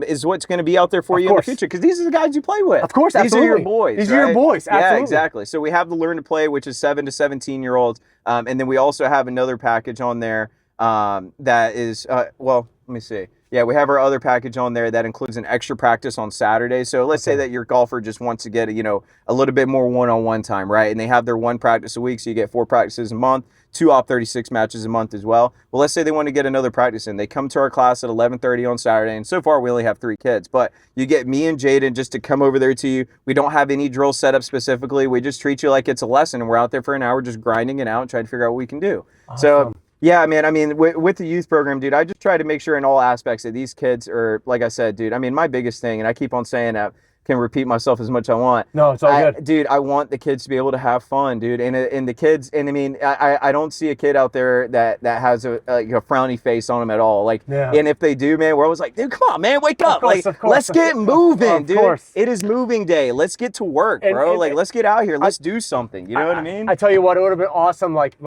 be out there for you in the future, because these are the guys you play with. Of course, these absolutely. are your boys. These are your boys. Absolutely. Yeah, exactly. So we have the learn to play, which is 7 to 17-year-olds, and then we also have another package on there that is well, let me see. Yeah, we have our other package on there that includes an extra practice on Saturday. So let's say that your golfer just wants to get a little bit more one-on-one time, right? And they have their 1 practice a week, so you get 4 practices a month, 2 Op 36 matches a month as well. Well, let's say they want to get another practice in. They come to our class at 11:30 on Saturday, and so far we only have 3 kids. But you get me and Jaden just to come over there to you. We don't have any drill set up specifically. We just treat you like it's a lesson, and we're out there for an hour just grinding it out and trying to figure out what we can do. Awesome. So yeah, man. I mean, with the youth program, dude, I just try to make sure in all aspects that these kids are, like I said, dude, I mean, my biggest thing, and I keep on saying that, can repeat myself as much as I want. No, it's all good. Dude, I want the kids to be able to have fun, dude. And the kids, and I mean, I don't see a kid out there that has a frowny face on them at all. Like, and if they do, man, we're always like, dude, come on, man, wake up. Like, let's get moving, dude. It is moving day. Let's get to work, bro. Like, let's get out here. Let's do something. You know what I mean? I tell you what, it would have been awesome. Like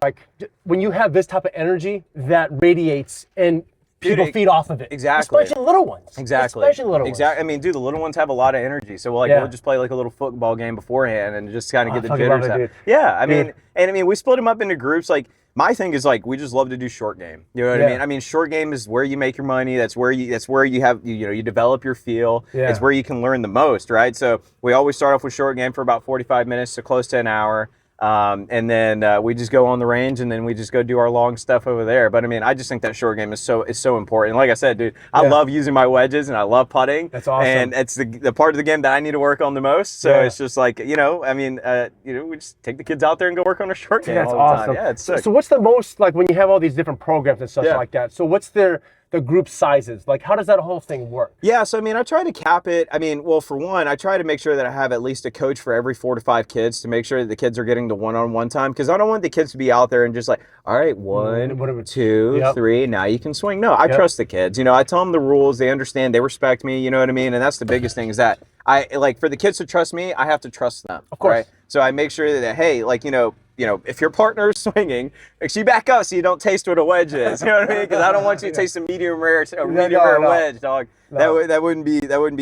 when you have this type of energy that radiates and people feed off of it. Exactly. Especially little ones. Exactly. Especially little ones. Exactly. I mean, dude, the little ones have a lot of energy. So we'll just play like a little football game beforehand and just kind of get the jitters out. Yeah. I mean, we split them up into groups. Like, my thing is, like, we just love to do short game. You know what I mean? I mean, short game is where you make your money. That's where you have you develop your feel. Yeah. It's where you can learn the most, right? So we always start off with short game for about 45 minutes to close to an hour. And then we just go on the range, and then we just go do our long stuff over there. But I mean, I just think that short game is so important. Like I said, dude, I love using my wedges and I love putting. That's awesome. And it's the part of the game that I need to work on the most. So it's just like, you know, I mean, we just take the kids out there and go work on a short game That's all the awesome. time. Yeah, it's sick. So what's the most, like, when you have all these different programs and stuff like that, so what's the group sizes? Like, how does that whole thing work? Yeah, so I mean, I try to cap it. I mean, well, for one, I try to make sure that I have at least a coach for every 4 to 5 kids to make sure that the kids are getting the one-on-one time, because I don't want the kids to be out there and just like, all right, 1, 2, 3, now you can swing. No, I trust the kids. You know, I tell them the rules, they understand, they respect me, you know what I mean? And that's the biggest thing, is that I like, for the kids to trust me, I have to trust them. Of course. Right? So I make sure that, hey, like, you know, if your partner is swinging, make sure you back up so you don't taste what a wedge is. You know what I mean? Because I don't want you to taste a medium rare wedge, dog. No. That wouldn't be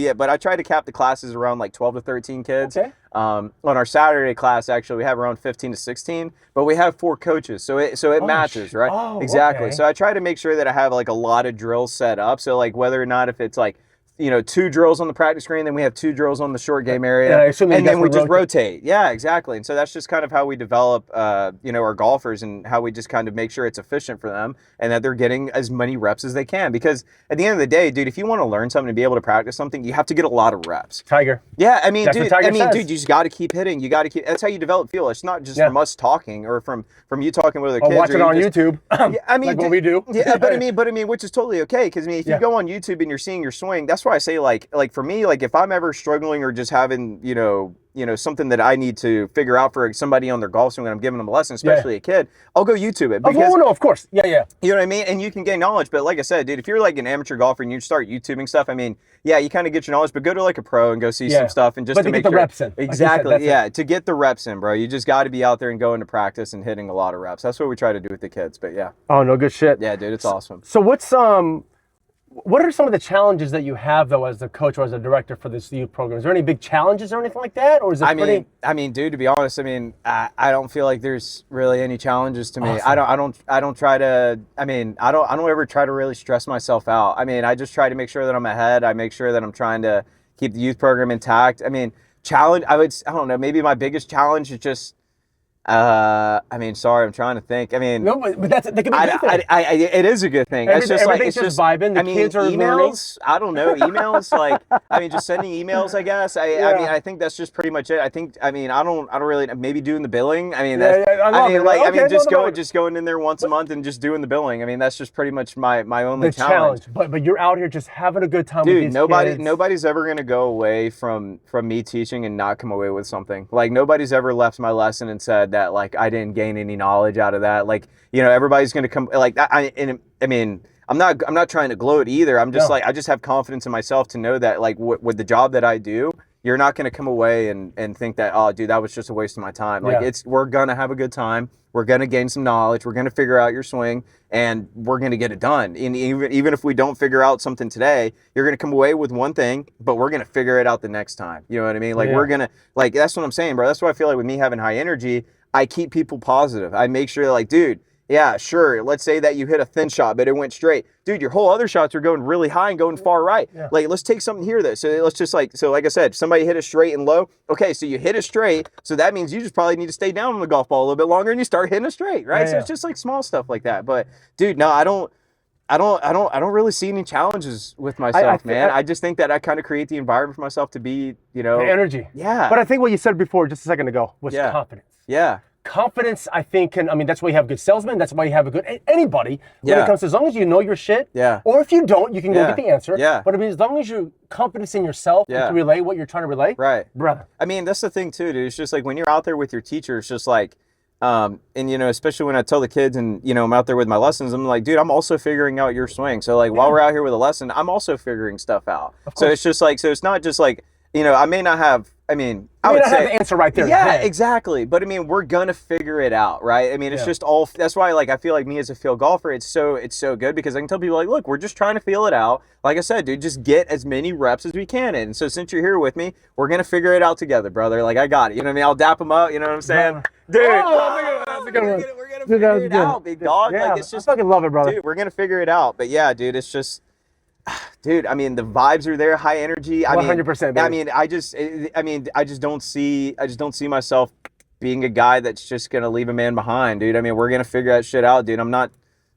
it. But I try to cap the classes around like 12 to 13 kids. Okay. On our Saturday class, actually, we have around 15 to 16, but we have 4 coaches, so it matches, right? Oh, exactly. okay. So I try to make sure that I have like a lot of drills set up. So like whether or not if it's like, 2 drills on the practice screen, then we have 2 drills on the short game area, and then we just rotate. Yeah, exactly. And so that's just kind of how we develop, our golfers, and how we just kind of make sure it's efficient for them and that they're getting as many reps as they can. Because at the end of the day, dude, if you want to learn something and be able to practice something, you have to get a lot of reps. Tiger. Yeah, I mean, That's what Tiger says. dude, you just got to keep hitting. You got to keep. That's how you develop feel. It's not just from us talking or from you talking with other kids. Watch it on YouTube. Yeah, I mean, like what we do. Yeah, but I mean, which is totally okay. Because I mean, if you go on YouTube and you're seeing your swing, that's why I say like for me, like if I'm ever struggling or just having, something that I need to figure out for somebody on their golf swing when I'm giving them a lesson, especially a kid, I'll go YouTube it. Because, no, of course. Yeah. You know what I mean? And you can gain knowledge. But like I said, dude, if you're like an amateur golfer and you start YouTubing stuff, I mean, yeah, you kind of get your knowledge, but go to like a pro and go see some stuff and just to make get the reps in. Exactly. Like you said, to get the reps in, bro. You just got to be out there and go into practice and hitting a lot of reps. That's what we try to do with the kids. But yeah. Oh, no, good shit. Yeah, dude, it's awesome. So what are some of the challenges that you have, though, as a coach or as a director for this youth program? Is there any big challenges or anything like that, or is it I mean, dude, to be honest, I mean, I don't feel like there's really any challenges to me. Awesome. I don't try to. I mean, I don't ever try to really stress myself out. I mean, I just try to make sure that I'm ahead. I make sure that I'm trying to keep the youth program intact. I mean, I don't know. Maybe my biggest challenge is just. I mean, sorry, I'm trying to think. I mean, no, but that could be a good thing. It is a good thing. It's just like everything's just vibing. The kids are emails. I don't know, emails. Like, I mean, just sending emails. I guess. I mean, I think that's just pretty much it. I think. I mean, I don't really. Maybe doing the billing. I mean, just going in there once a month and just doing the billing. I mean, that's just pretty much my only challenge. But you're out here just having a good time. Dude, with these kids. Nobody's ever gonna go away from me teaching and not come away with something. Like nobody's ever left my lesson and said that like I didn't gain any knowledge out of that. Like, everybody's going to come like that. I mean, I'm not trying to gloat either. I'm just I just have confidence in myself to know that like with the job that I do, you're not going to come away and think that, oh, dude, that was just a waste of my time. Like we're going to have a good time. We're going to gain some knowledge. We're going to figure out your swing and we're going to get it done. And even if we don't figure out something today, you're going to come away with one thing, but we're going to figure it out the next time. You know what I mean? Like we're going to, like, that's what I'm saying, bro. That's why I feel like with me having high energy, I keep people positive. I make sure like, dude, yeah, sure. Let's say that you hit a thin shot, but it went straight. Dude, your whole other shots are going really high and going far right. Yeah. Like, let's take something here though. So let's just like I said, somebody hit a straight and low. Okay, so you hit a straight. So that means you just probably need to stay down on the golf ball a little bit longer and you start hitting a straight, right? So it's just like small stuff like that. But dude, no, I don't really see any challenges with myself, man. I just think that I kind of create the environment for myself to be, the energy. Yeah. But I think what you said before, just a second ago, was confidence. Yeah. Confidence, I think, that's why you have good salesmen. That's why you have a good anybody when it comes to, as long as you know your shit. Yeah. Or if you don't, you can go get the answer. Yeah. But as long as you're confident in yourself to relay what you're trying to relay. Right. Brother. I mean, that's the thing too, dude. It's just like when you're out there with your teacher, it's just like, and especially when I tell the kids and I'm out there with my lessons, I'm like, dude, I'm also figuring out your swing. So like while we're out here with a lesson, I'm also figuring stuff out. So it's just like, so it's not just like, I may not have, I would say have the answer right there. Yeah, exactly. But we're gonna figure it out, right? It's just all. That's why, like, I feel like me as a field golfer, it's so good because I can tell people like, look, we're just trying to feel it out. Like I said, dude, just get as many reps as we can. And so since you're here with me, we're gonna figure it out together, brother. Like I got it. You know what I mean? I'll dap them up. You know what I'm saying, dude? That's a good one. We're gonna figure it out, big dog. Yeah, like it's just I fucking love it, brother. Dude, we're gonna figure it out. But yeah, dude, it's just. Dude, the vibes are there, high energy. 100%. I just don't see myself being a guy that's just gonna leave a man behind, dude. I mean, we're gonna figure that shit out, dude. I'm not,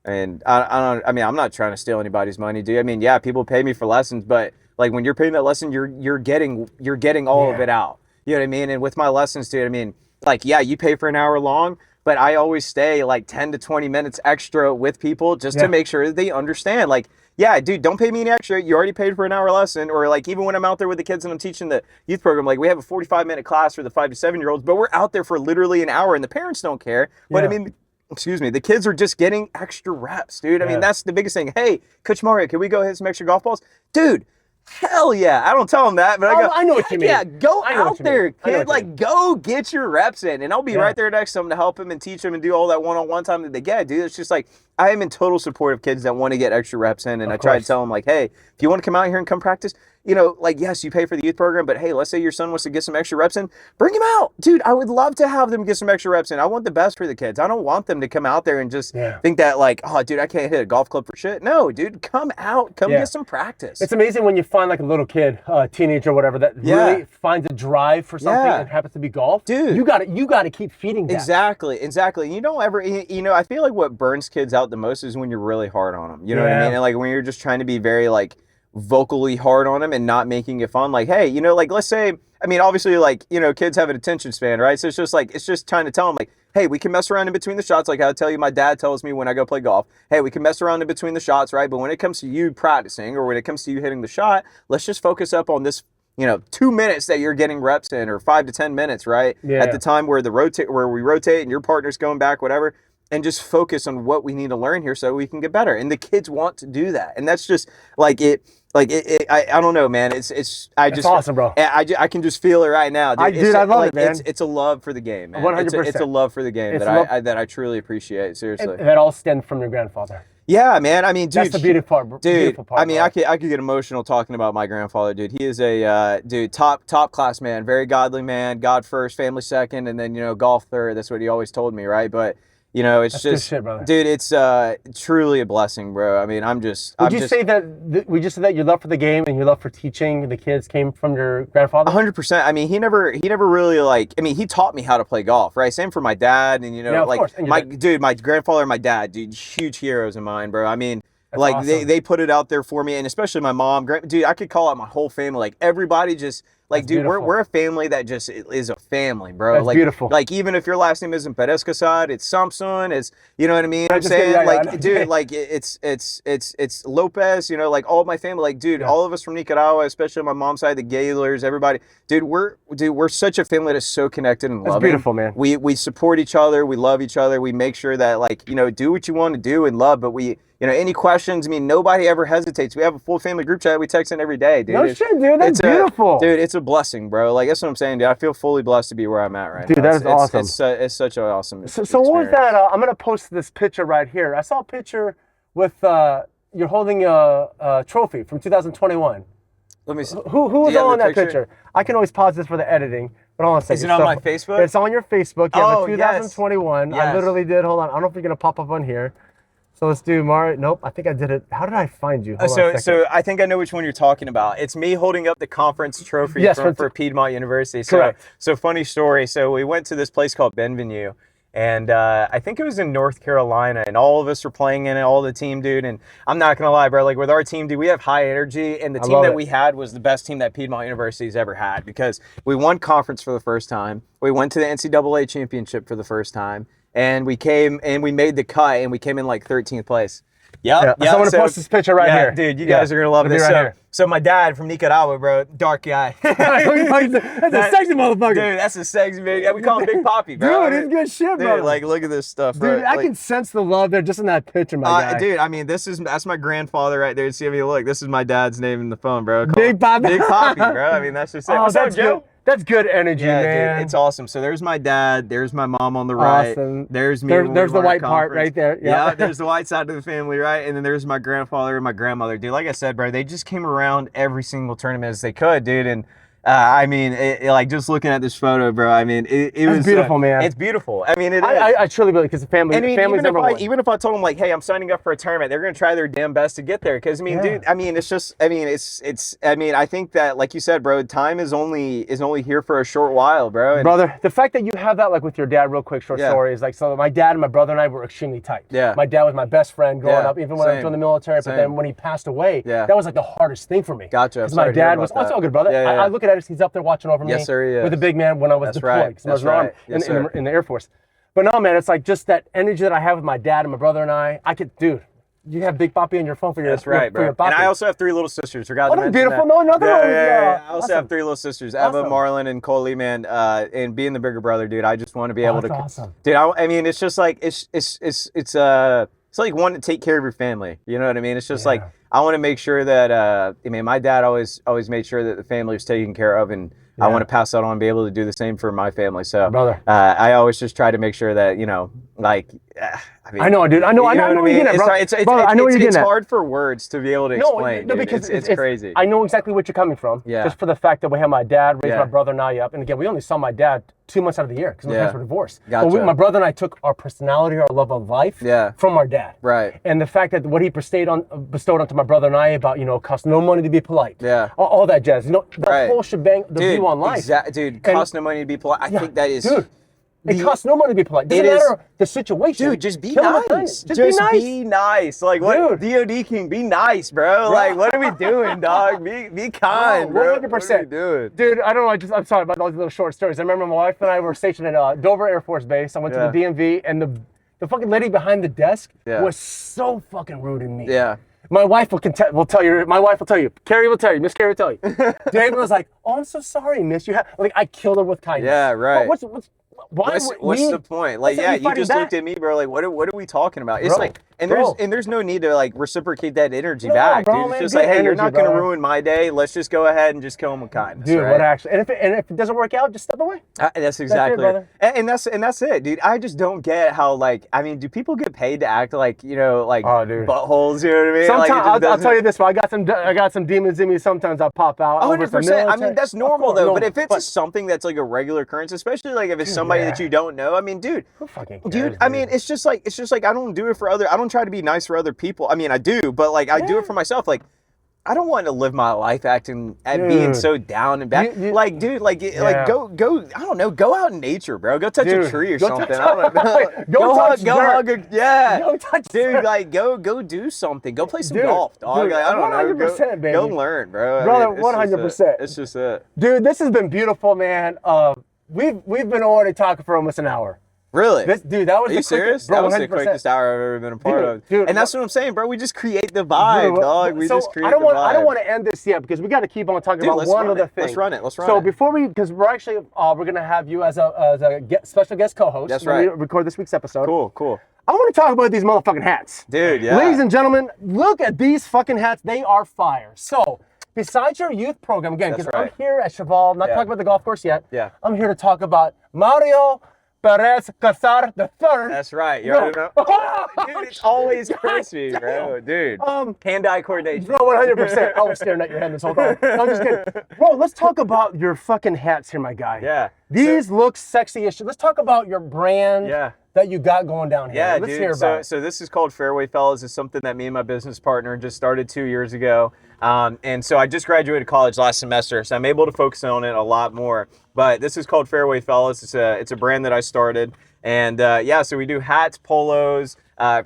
and I don't. I mean, I'm not trying to steal anybody's money, dude. I mean, yeah, people pay me for lessons, but like when you're paying that lesson, you're getting all of it out. You know what I mean? And with my lessons, dude, I mean, like, yeah, you pay for an hour long, but I always stay like 10 to 20 minutes extra with people just to make sure that they understand. Like, yeah, dude, don't pay me any extra. You already paid for an hour lesson. Or like even when I'm out there with the kids and I'm teaching the youth program, like we have a 45-minute class for the 5 to 7-year-olds, but we're out there for literally an hour and the parents don't care. But I mean, excuse me, the kids are just getting extra reps, dude. I mean, that's the biggest thing. Hey, Coach Mario, can we go hit some extra golf balls? Dude, hell yeah. I don't tell them that, but I go, I know what you mean. Yeah, go out there, kid. Like, go get your reps in. And I'll be right there next to them to help them and teach them and do all that one-on-one time that they get, dude. It's just like, I am in total support of kids that want to get extra reps in. And I try to tell them, like, hey, if you want to come out here and come practice, you know, like, yes, you pay for the youth program, but hey, let's say your son wants to get some extra reps in, bring him out. Dude, I would love to have them get some extra reps in. I want the best for the kids. I don't want them to come out there and just think that, like, oh, dude, I can't hit a golf club for shit. No, dude, come out. Come get some practice. It's amazing when you find, like, a little kid, teenager or whatever, that really finds a drive for something and happens to be golf. Dude. You gotta keep feeding that. Exactly. You don't ever, you know, I feel like what burns kids out the most is when you're really hard on them. You know what I mean? And, like, when you're just trying to be very, like, vocally hard on them and not making it fun. Like, hey, you know, like, let's say, I mean, obviously, like, you know, kids have an attention span, right? So it's just trying to tell them, like, hey, we can mess around in between the shots. Like I tell you, my dad tells me when I go play golf, hey, we can mess around in between the shots, right? But when it comes to you practicing or when it comes to you hitting the shot, let's just focus up on this, you know, 2 minutes that you're getting reps in, or 5 to 10 minutes, right? At the time where we rotate and your partner's going back, whatever. And just focus on what we need to learn here so we can get better. And the kids want to do that. And that's just like it. I don't know, man. It's awesome, bro. I can just feel it right now, dude. I love it, man. It's a love for the game, man. 100%. It's a love for the game that I truly appreciate. Seriously. And that all stemmed from your grandfather. Yeah, man. I mean, dude, that's the beautiful part. Dude, I mean, I could get emotional talking about my grandfather, dude. He is a top class man, very godly man, God first, family second, and then, you know, golf third. That's what he always told me, right? But you know, it's That's just, good shit, brother. Dude, it's truly a blessing, bro. I mean, would you say that your love for the game and your love for teaching the kids came from your grandfather? 100%. I mean, he never really, like, I mean, he taught me how to play golf, right? Same for my dad, and, you know, like, my grandfather and my dad, dude, huge heroes of mine, bro. I mean, that's like, awesome. They put it out there for me, and especially my mom. Dude, I could call out my whole family. Like, everybody just, like, dude, we're a family that just is a family, bro. That's like, beautiful. Like, even if your last name isn't Perezcassar, it's Samson, it's, you know what I mean? I'm saying, like, dude, like, it's Lopez, you know, like, all my family, like, dude, all of us from Nicaragua, especially my mom's side, the Gaylors, everybody, dude, we're such a family that's so connected and loving. That's beautiful, man. We support each other, we love each other, we make sure that, like, you know, do what you want to do and love, but we, you know, any questions, I mean, nobody ever hesitates. We have a full family group chat. We text in every day, dude. No shit, dude. That's beautiful. Dude, it's a blessing, bro. Like, that's what I'm saying, dude. I feel fully blessed to be where I'm at right now. Dude, that is awesome. It's such an awesome experience. So what was that? I'm going to post this picture right here. I saw a picture with, you're holding a trophy from 2021. Let me see. Who was all in that picture? I can always pause this for the editing. But hold on a second. Is it on my Facebook? It's on your Facebook. Yeah, the 2021. Yes. I literally did. Hold on. I don't know if you're going to pop up on here. So let's do Mario. Nope, I think I did it. How did I find you? So I think I know which one you're talking about. It's me holding up the conference trophy for Piedmont University. Correct. So funny story. So we went to this place called Benvenue, and I think it was in North Carolina, and all of us were playing in it, all the team, dude. And I'm not gonna lie, bro. Like, with our team, dude, we have high energy, and the team that we had was the best team that Piedmont University's ever had, because we won conference for the first time. We went to the NCAA championship for the first time. And we came and we made the cut, and we came in like 13th place. Yep. So I'm going to post this picture right here. Dude, you guys are going to love this. Right so my dad from Nicaragua, bro, dark guy. That's a sexy motherfucker. Dude, that's a sexy big, we call him Big Poppy, bro. Dude, it's good shit, bro. Dude, like, look at this stuff, bro. Dude, I can sense the love there just in that picture, my guy. Dude, I mean, that's my grandfather right there. See, I mean, look, this is my dad's name in the phone, bro. Big Poppy. Big Poppy, bro. I mean, that's just it. Oh, What's up, Joe? That's good energy, man. Dude, it's awesome. So there's my dad. There's my mom on the right. Awesome. There's me. There's the white part right there. Yeah, there's the white side of the family, right? And then there's my grandfather and my grandmother. Dude, like I said, bro, they just came around every single tournament as they could, dude. And, I mean, like just looking at this photo, bro. I mean, it was beautiful, man. It's beautiful. I mean, I truly believe because the family. I mean, family's number one. even if I told them like, hey, I'm signing up for a tournament, they're gonna try their damn best to get there. Because I mean, dude, I mean, it's just, I mean, I mean, I think that, like you said, bro, time is only here for a short while, bro. And, brother, the fact that you have that, like with your dad, real quick, short story is like, so my dad and my brother and I were extremely tight. Yeah. My dad was my best friend growing up, even when I was in the military. Same. But then when he passed away, that was like the hardest thing for me. Gotcha. Because my dad was, it's all good, brother. I look at it, he's up there watching over me. Yes, sir, he is. With a big man when I was deployed. Because I was in the Air Force. But no, man, it's like just that energy that I have with my dad and my brother and I could, dude. You have Big Papi on your phone for your, bro. For your and I also have 3 little sisters. Forgot to mention beautiful. That. No, nothing wrong with I also have 3 little sisters, Eva, Marlon, and Coley, man. And being the bigger brother, dude, I just want to be able to. Awesome. Dude, I mean, it's just like it's like wanting to take care of your family. You know what I mean? It's just like I want to make sure that I mean, my dad always made sure that the family was taken care of, and I want to pass that on and be able to do the same for my family. So, brother, I always just try to make sure that, you know, like, I mean, I know, dude. I know what you're getting at, bro. It's hard for words to be able to explain. No, because it's crazy. I know exactly what you're coming from. Yeah. Just for the fact that we have my dad raise my brother and I up, and again, we only saw my dad 2 months out of the year because my parents were divorced. Gotcha. But my brother and I took our personality, our love of life, from our dad. Right. And the fact that what he bestowed onto my brother and I about, you know, cost no money to be polite. Yeah. All that jazz. You know, the whole shebang, the view on life. Dude, cost no money to be polite. I think that is. Dude. It costs no money to be polite. Doesn't matter the situation. Dude, just be nice. Just be nice. Like, what? DOD King, be nice, bro. Like, what are we doing, dog? Be kind, bro. 100%. What are we doing? Dude, I don't know. I'm sorry about all these little short stories. I remember my wife and I were stationed at Dover Air Force Base. I went to the DMV, and the fucking lady behind the desk was so fucking rude and mean. Yeah. My wife will tell you. My wife will tell you. Carrie will tell you. Miss Carrie will tell you. David was like, "Oh, I'm so sorry, Miss. Like I killed her with kindness." Yeah, right. What's the point? Like, yeah, you just looked at me, bro. Like, what are we talking about? It's like, and there's no need to like reciprocate that energy back, bro, dude. Man, it's just like, hey, you're not gonna bro. ruin my day. Let's just go ahead and just kill him with kindness, dude. right? What actually? And if it doesn't work out, just step away. That's exactly it, and that's it, dude. I just don't get how, like, I mean, do people get paid to act like, you know, like buttholes? You know what I mean? Sometimes I'll tell you this, I got some demons in me. Sometimes I pop out. 100%. I mean, that's normal though. But if it's something that's like a regular occurrence, especially like if it's somebody that you don't know, I mean, dude. Who fucking cares, dude? I mean, it's just like I don't do it for I don't try to be nice for other people. I mean, I do, but like I do it for myself. Like, I don't want to live my life acting being so down and bad. Like, dude, like go. I don't know. Go out in nature, bro. Go touch a tree or something. I don't know. Go hug. Go touch. Dude, like go do something. Go play some golf, dog. Dude, like, I don't know. 100%, baby. Go learn, bro. Brother, 100%. It's just it. Dude, this has been beautiful, man. We've been already talking for almost an hour. Really? Dude, that was Are you serious? Bro, that was 100%. the quickest hour I've ever been a part of. Dude, and that's what I'm saying, bro. We just create the vibe, dog. We just create the vibe. I don't want to end this yet because we got to keep on talking about one other thing. Let's run it. So before because we're actually we're gonna have you as a special guest co-host. That's right. We record this week's episode. Cool. I want to talk about these motherfucking hats. Dude, yeah. Ladies and gentlemen, look at these fucking hats. They are fire. So, besides your youth program, again, because I'm here at Cheval, not talking about the golf course yet. Yeah. I'm here to talk about Mario Perezcassar III. That's right. You already know. Dude, it's always crispy, bro. Dude. Hand-eye coordination. Bro, 100%. I was staring at your hand this whole time. No, I'm just kidding. Bro, let's talk about your fucking hats here, my guy. Yeah. These look sexy as shit. Let's talk about your brand. Yeah. That you got going down here. Yeah, Let's hear about it. So this is called Fairway Fellas. It's something that me and my business partner just started 2 years ago. And so I just graduated college last semester, so I'm able to focus on it a lot more. But this is called Fairway Fellas. It's a brand that I started. And so we do hats, polos,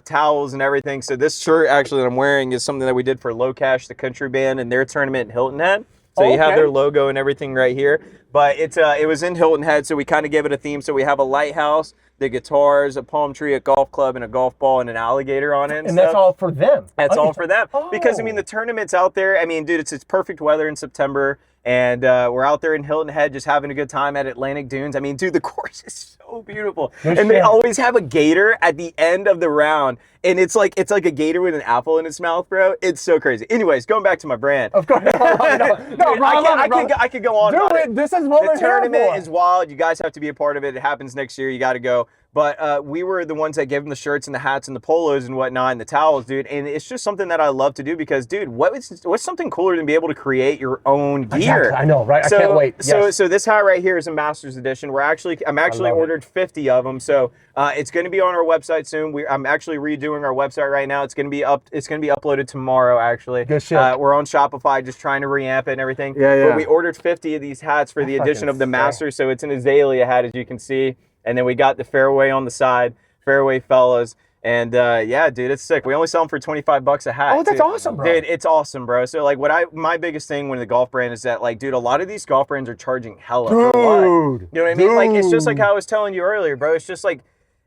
towels, and everything. So this shirt actually that I'm wearing is something that we did for Low Cash, the country band, and their tournament in Hilton Head. So you have their logo and everything right here. But it was in Hilton Head, so we kind of gave it a theme. So we have a lighthouse, the guitars, a palm tree, a golf club, and a golf ball, and an alligator on it. And that's all for them. That's all for them. Because, I mean, the tournament's out there. I mean, dude, it's perfect weather in September. And we're out there in Hilton Head just having a good time at Atlantic Dunes. I mean, dude, the course is so beautiful. And they always have a gator at the end of the round. And it's like a gator with an apple in its mouth, bro. It's so crazy. Anyways, going back to my brand. Of course. I could go on. Dude, this is what we're here for. The tournament is wild. You guys have to be a part of it. It happens next year. You got to go. But we were the ones that gave them the shirts and the hats and the polos and whatnot and the towels, dude. And it's just something that I love to do because, dude, what's something cooler than be able to create your own gear? Exactly. I know, right? I can't wait. Yes. So this hat right here is a Master's Edition. I'm actually ordered 50 of them. So it's going to be on our website soon. I'm actually redoing our website right now. It's going to be uploaded tomorrow, actually. Good shit. We're on Shopify, just trying to reamp it and everything. Yeah. But we ordered 50 of these hats for the edition of the Masters. So it's an azalea hat, as you can see. And then we got the fairway on the side, fairway fellas. And yeah, dude, it's sick. We only sell them for $25 a hat. Oh, that's awesome, bro. Dude, it's awesome, bro. So like my biggest thing with the golf brand is that, like, dude, a lot of these golf brands are charging hella for a lot. You know what I mean? Like, it's just like how I was telling you earlier, bro. It's just like,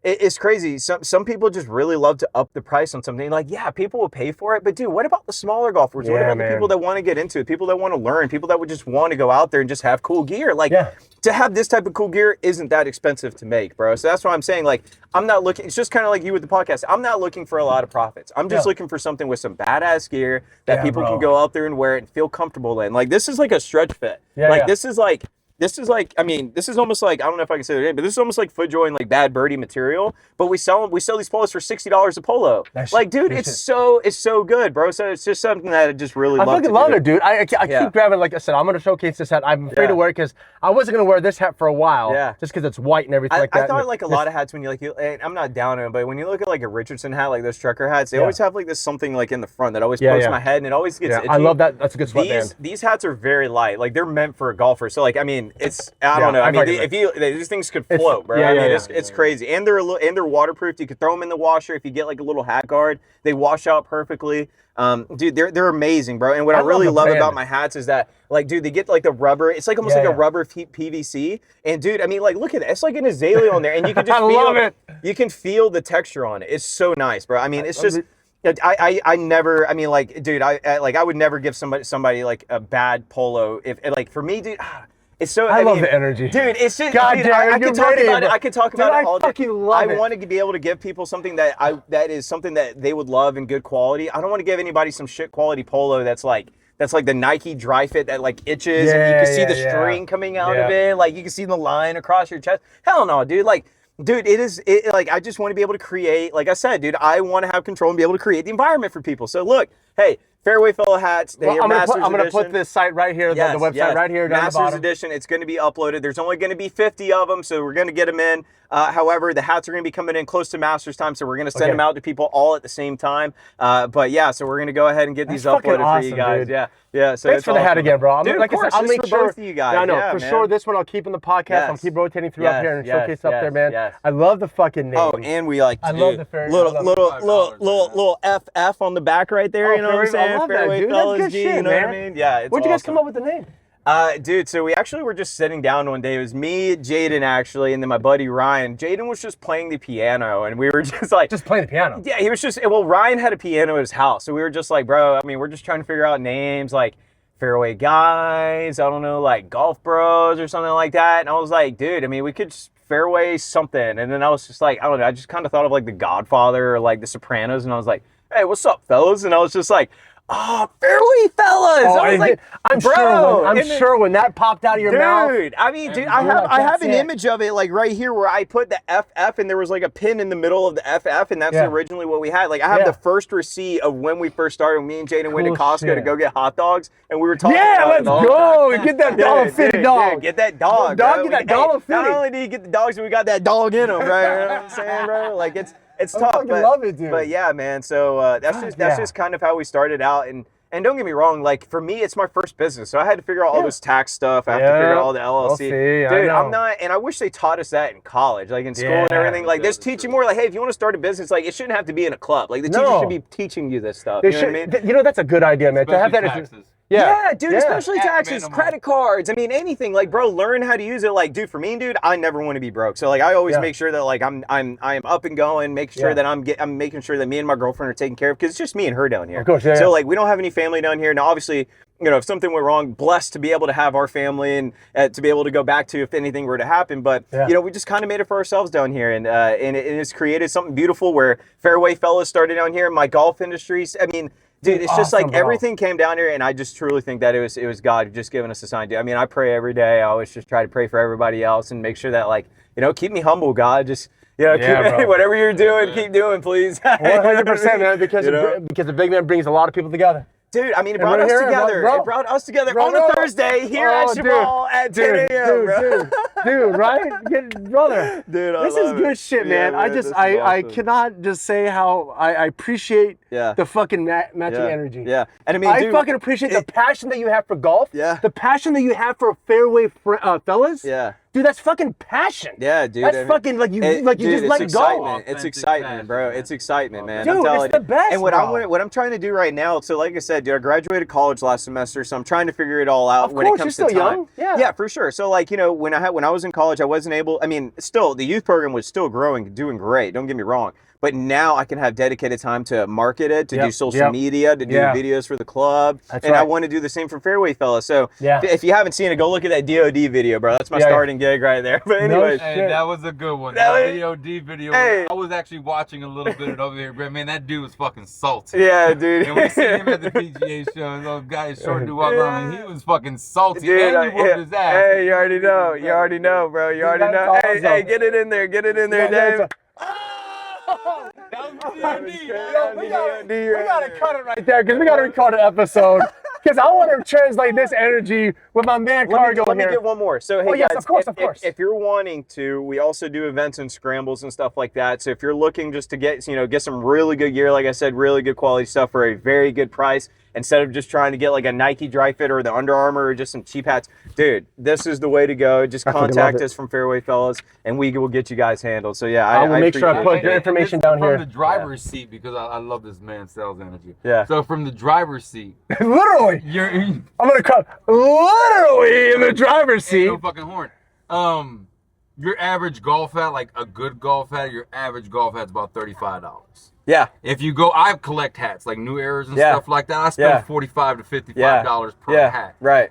it's crazy. Some people just really love to up the price on something. Like, yeah, people will pay for it, but dude, what about the smaller golfers? What about the people that want to get into it? People that want to learn? People that would just want to go out there and just have cool gear? Like, to have this type of cool gear isn't that expensive to make, bro. So that's why I'm saying, like, I'm not looking. It's just kind of like you with the podcast. I'm not looking for a lot of profits. I'm just looking for something with some badass gear that people can go out there and wear it and feel comfortable in. Like, this is like a stretch fit. This is like, I mean, this is almost like, I don't know if I can say the name, but this is almost like FootJoy and like Bad Birdie material. But we sell these polos for $60 a polo. Like, dude, it's so good, bro. So it's just something that I just really love. I fucking love it, dude. I keep grabbing, like I said, I'm gonna showcase this hat. I'm afraid to wear it because I wasn't gonna wear this hat for a while. Just because it's white and everything like that. I thought like a lot of hats when you I'm not down on it, but when you look at like a Richardson hat, like those trucker hats, they always have like this something like in the front that always pokes my head and it always gets itchy. I love that. That's a good sweatband. These hats are very light. Like, they're meant for a golfer. So like, I mean, I don't know. I mean, these things could float, bro. It's crazy, and they're waterproof. You could throw them in the washer if you get like a little hat guard. They wash out perfectly. Dude, they're amazing, bro. And what I really love about my hats is that, like, dude, they get like the rubber. It's like almost like a rubber PVC. And dude, I mean, like, look at it. It's like an azalea on there, and you can just feel it. You can feel the texture on it. It's so nice, bro. I mean, it's just. I never, I mean, like, dude, I would never give somebody like a bad polo if, like, for me, dude. It's so. I love the energy, dude. It's just. God dude, damn, I could talk about it. I could talk about it all day. I want to be able to give people something that is something that they would love and good quality. I don't want to give anybody some shit quality polo that's like the Nike dry fit that like itches and you can see the string coming out of it. Like, you can see the line across your chest. Hell no, dude. Like, dude, like, I just want to be able to create, like I said, dude, I want to have control and be able to create the environment for people. So look, hey, Fairway Fellow hats. I'm going to put this site right here, the website right here down Masters the bottom. Edition. It's going to be uploaded. There's only going to be 50 of them, so we're going to get them in. However, the hats are going to be coming in close to Masters time, so we're going to send them out to people all at the same time. But yeah, so we're going to go ahead and get these uploaded for you guys. Dude. Yeah. So thanks for the hat again, bro. Dude, like of course, I said, I'll make sure. Both of you guys. Yeah, I know for sure. This one I'll keep in the podcast. I'll keep rotating through up here and showcase up there, man. I love the fucking name. Oh, and we like. I love the fairway. Little FF on the back right there. You know what I'm saying? I love that, dude. That's good shit, you know what I mean? Yeah, it's Where'd you guys come up with the name? Dude, so we actually were just sitting down one day. It was me, Jaden, actually, and then my buddy Ryan. Jaden was just playing the piano, and we were just like... Just playing the piano? Yeah, he was just... Well, Ryan had a piano at his house, so we were just like, bro, I mean, we're just trying to figure out names, like Fairway Guys, I don't know, like Golf Bros or something like that. And I was like, dude, I mean, we could just Fairway something. And then I was just like, I don't know, I just kind of thought of like The Godfather or like The Sopranos, and I was like, hey, what's up, fellas? And I was just like... Oh, Fairway Fellas! Oh, I was like, I'm sure when that popped out of your mouth. Dude, I mean, dude, I have an image of it like right here where I put the FF and there was like a pin in the middle of the FF, and that's originally what we had. Like, I have the first receipt of when we first started. Me and Jaden went to Costco to go get hot dogs, and we were talking about let's go! Get that $1.50 dog. Dude, get that dog, Get that $1.50. Not only do you get the dogs, but we got that dog in them, right? You know what I'm saying, bro? Like, it's tough. I love it, dude. But yeah, man. So that's just kind of how we started out. And don't get me wrong, like, for me, it's my first business, so I had to figure out all this tax stuff. I have to figure out all the LLC. Dude, I'm not, and I wish they taught us that in college, like in school and everything. Like, this teaching more, like, hey, if you want to start a business, like, it shouldn't have to be in a club. Like, the teacher should be teaching you this stuff. You know what I mean? You know, that's a good idea, man. To have that taxes. Yeah, dude, especially taxes, credit cards. I mean, anything. Like, bro, learn how to use it. Like, dude, for me, dude, I never want to be broke. So, like, I always make sure that, like, I am up and going. Make sure that I'm making sure that me and my girlfriend are taken care of, because it's just me and her down here. Of course, So, like, we don't have any family down here. Now, obviously, you know, if something went wrong, blessed to be able to have our family and to be able to go back to if anything were to happen. But you know, we just kind of made it for ourselves down here, and it's created something beautiful where Fairway Fellas started down here. My golf industries. I mean. Dude, it's just like everything came down here, and I just truly think that it was God just giving us a sign. Dude, I mean, I pray every day. I always just try to pray for everybody else and make sure that, like, you know, keep me humble, God. Just Yeah, Yeah, bro. whatever you're doing, keep doing, please. 100%, man, because You know? because the big man brings a lot of people together. Dude, I mean, it And brought we're us here, together. bro. It brought us together Bro, on bro. a Thursday here at Cheval at 10 a.m., bro. Dude, right? Brother. Dude, I This is love good it. shit, Yeah, man. I this is I awesome. cannot just say how I appreciate Yeah. the fucking matching energy. Yeah, and I mean, I dude, fucking appreciate the passion that you have for golf. Yeah. The passion that you have for fairway fellas. Yeah. Dude, that's fucking passion. Yeah, dude. That's fucking like you dude, just it's let excitement. go. It's excitement, bro. It's excitement, man. Dude, I'm telling it's the you. best, And what bro. I'm trying to do right now, so like I said, dude, I graduated college last semester, so I'm trying to figure it all out Of when it course, comes you're to still time. young. Yeah. Yeah, for sure. So like, you know, when I was in college, I wasn't able. I mean, still the youth program was still growing, doing great. Don't get me wrong. But now I can have dedicated time to market it, to do social media, to do videos for the club. That's and right. I want to do the same for Fairway Fellas. So Yeah. if you haven't seen it, go look at that DOD video, bro. That's my starting gig right there. But anyways. shit. Hey, that was a good one. That That was- DOD video. Hey. I was actually watching a little bit over here, bro. Man, that dude was fucking salty. Yeah, dude. And we seen him at the PGA show, and those guys short dude walk around, and he was fucking salty. Dude, and he whooped his ass. Hey, you already know. You already know, bro. You already know. that's Hey, awesome. hey, get it in there. Get it in there, Dave. That was We gotta cut it right there because we gotta record an episode. Because I want to translate this energy with my man Cargo Let me here. get one more. So, hey, yes, guys, of course. If you're wanting to, we also do events and scrambles and stuff like that. So if you're looking just to get some really good gear, like I said, really good quality stuff for a very good price, instead of just trying to get like a Nike Dry Fit or the Under Armour or just some cheap hats, dude, this is the way to go. Just fucking love contact it. us from Fairway Fellas, and we will get you guys handled. So yeah, I will make sure I appreciate put it. your information down from here. the driver's seat, because I love this man's sales energy. Yeah. So from the driver's seat, Literally, you're I'm gonna cut literally in the driver's seat. no fucking horn. Your average golf hat, like a good golf hat, your average golf hat's about $35. Yeah. If you go, I collect hats like New Eras and Yeah. stuff like that. I spend Yeah. $45 to $55 per Yeah. hat. Right.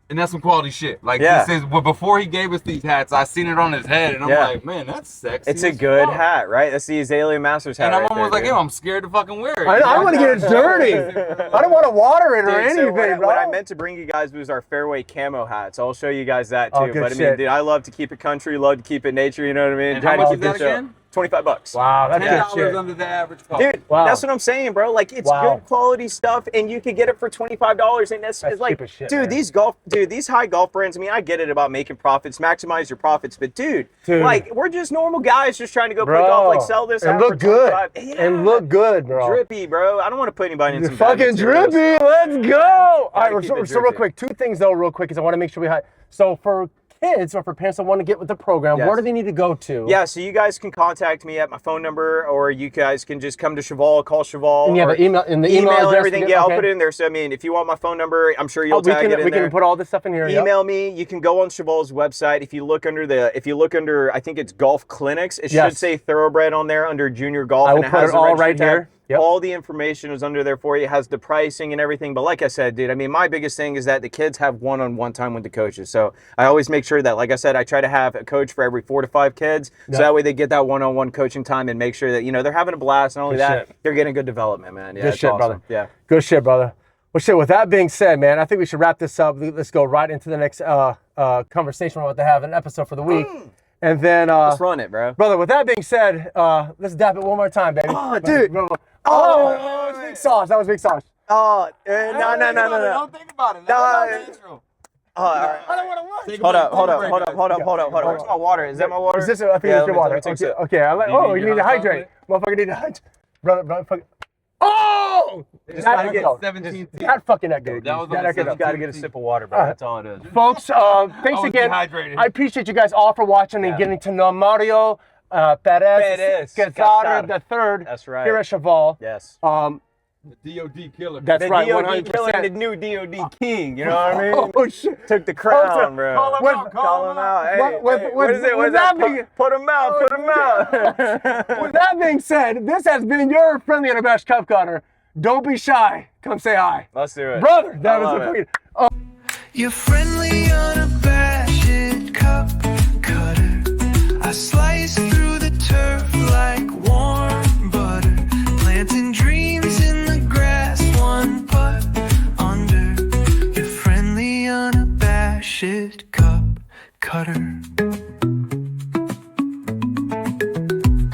And that's some quality shit. Like Yeah. this is, well, before he gave us these hats, I seen it on his head, and I'm Yeah. like, man, that's sexy. It's a as good fuck. hat, right? That's the Azalea Masters hat. And I'm right almost there, like, dude. yo, I'm scared to fucking wear it. I don't want to get it dirty. I don't want to water it or Dude, so anything, bro. what I meant to bring you guys was our fairway camo hats. I'll show you guys that too. Oh, good but I mean, shit. dude, I love to keep it country, love to keep it nature. You know what I mean? And Try how to much keep is that it chill. again? $25. Wow, that's $10 good shit. under the average cost. Dude, Wow. that's what I'm saying, bro. Like, it's Wow. good quality stuff, and you could get it for $25. And that's That's like, cheap as shit, dude, man. these high golf brands. I mean, I get it about making profits, maximize your profits, but dude, like, we're just normal guys just trying to go play Bro, golf. Like, sell this and hat look for good. 25. And Yeah. look good, bro. Drippy, bro. I don't want to put anybody in You're some bad fucking materials. drippy. Let's go. All right, keep so it real drippy. quick, two things though, real quick, is I want to make sure we have. So for kids or for parents that want to get with the program, Yes. where do they need to go to? Yeah, so you guys can contact me at my phone number, or you guys can just come to Cheval, call Cheval. And you have or an email in the email and address everything. to get- Yeah, okay. I'll put it in there. So I mean, if you want my phone number, I'm sure you'll we tag it in we there. can put all this stuff in here. yep. Email me. You can go on Cheval's website. If you look under, I think it's golf clinics. It Yes. should say thoroughbred on there under junior golf. I will and put has it the all registry right tab. here. Yep. All the information is under there for you. It has the pricing and everything. But like I said, dude, I mean, my biggest thing is that the kids have one-on-one time with the coaches. So I always make sure that, like I said, I try to have a coach for every 4 to 5 kids. Yep. So that way they get that one-on-one coaching time and make sure that, they're having a blast. Not only Good that, shit. they're getting good development, man. Yeah, Good it's shit, awesome. brother. Yeah. Good shit, brother. Well, shit, with that being said, man, I think we should wrap this up. Let's go right into the next conversation we're about to have, an episode for the week. And then, Let's run it, bro. brother, with that being said, let's dap it one more time, baby. Oh, dude. Oh, that was big sauce. That was big sauce. Oh, no. Don't think about it. No. That's natural. Oh, all right. I don't want to watch. Take a Hold break, up. take a break, guys. Where's my water? Is that my water? Is this? I think Yeah, it's your let water. me take a Okay, sip. okay. I like. Do you Oh, need you your need to hot hydrate, chocolate? motherfucker. Need to hydrate, brother. Fuck. Oh, gotta that get go. 17. That fucking that good. That was That on the good. You gotta get a sip of water, bro. All right. That's all it is. Folks, thanks was again. dehydrated. I appreciate you guys all for watching and getting to know Mario Perezcassar III. That's right. Here at Cheval. Yes. The DOD killer. That's The right. DOD 100%. killer and the new DOD king. You know what I mean? Oh shit. Took the crown, bro. Call him out, Call him out. Hey, What- hey, what- what is it? What is that that? being- Put him out. Put him out. With that being said, this has been your friendly and best cup cutter. Don't be shy. Come say hi. Let's do it. Brother, that I was love a it. fucking. You're friendly, unabashed cup cutter. I slice through the turf like warm butter, planting dreams in the grass, one putt under. You're friendly, unabashed cup cutter.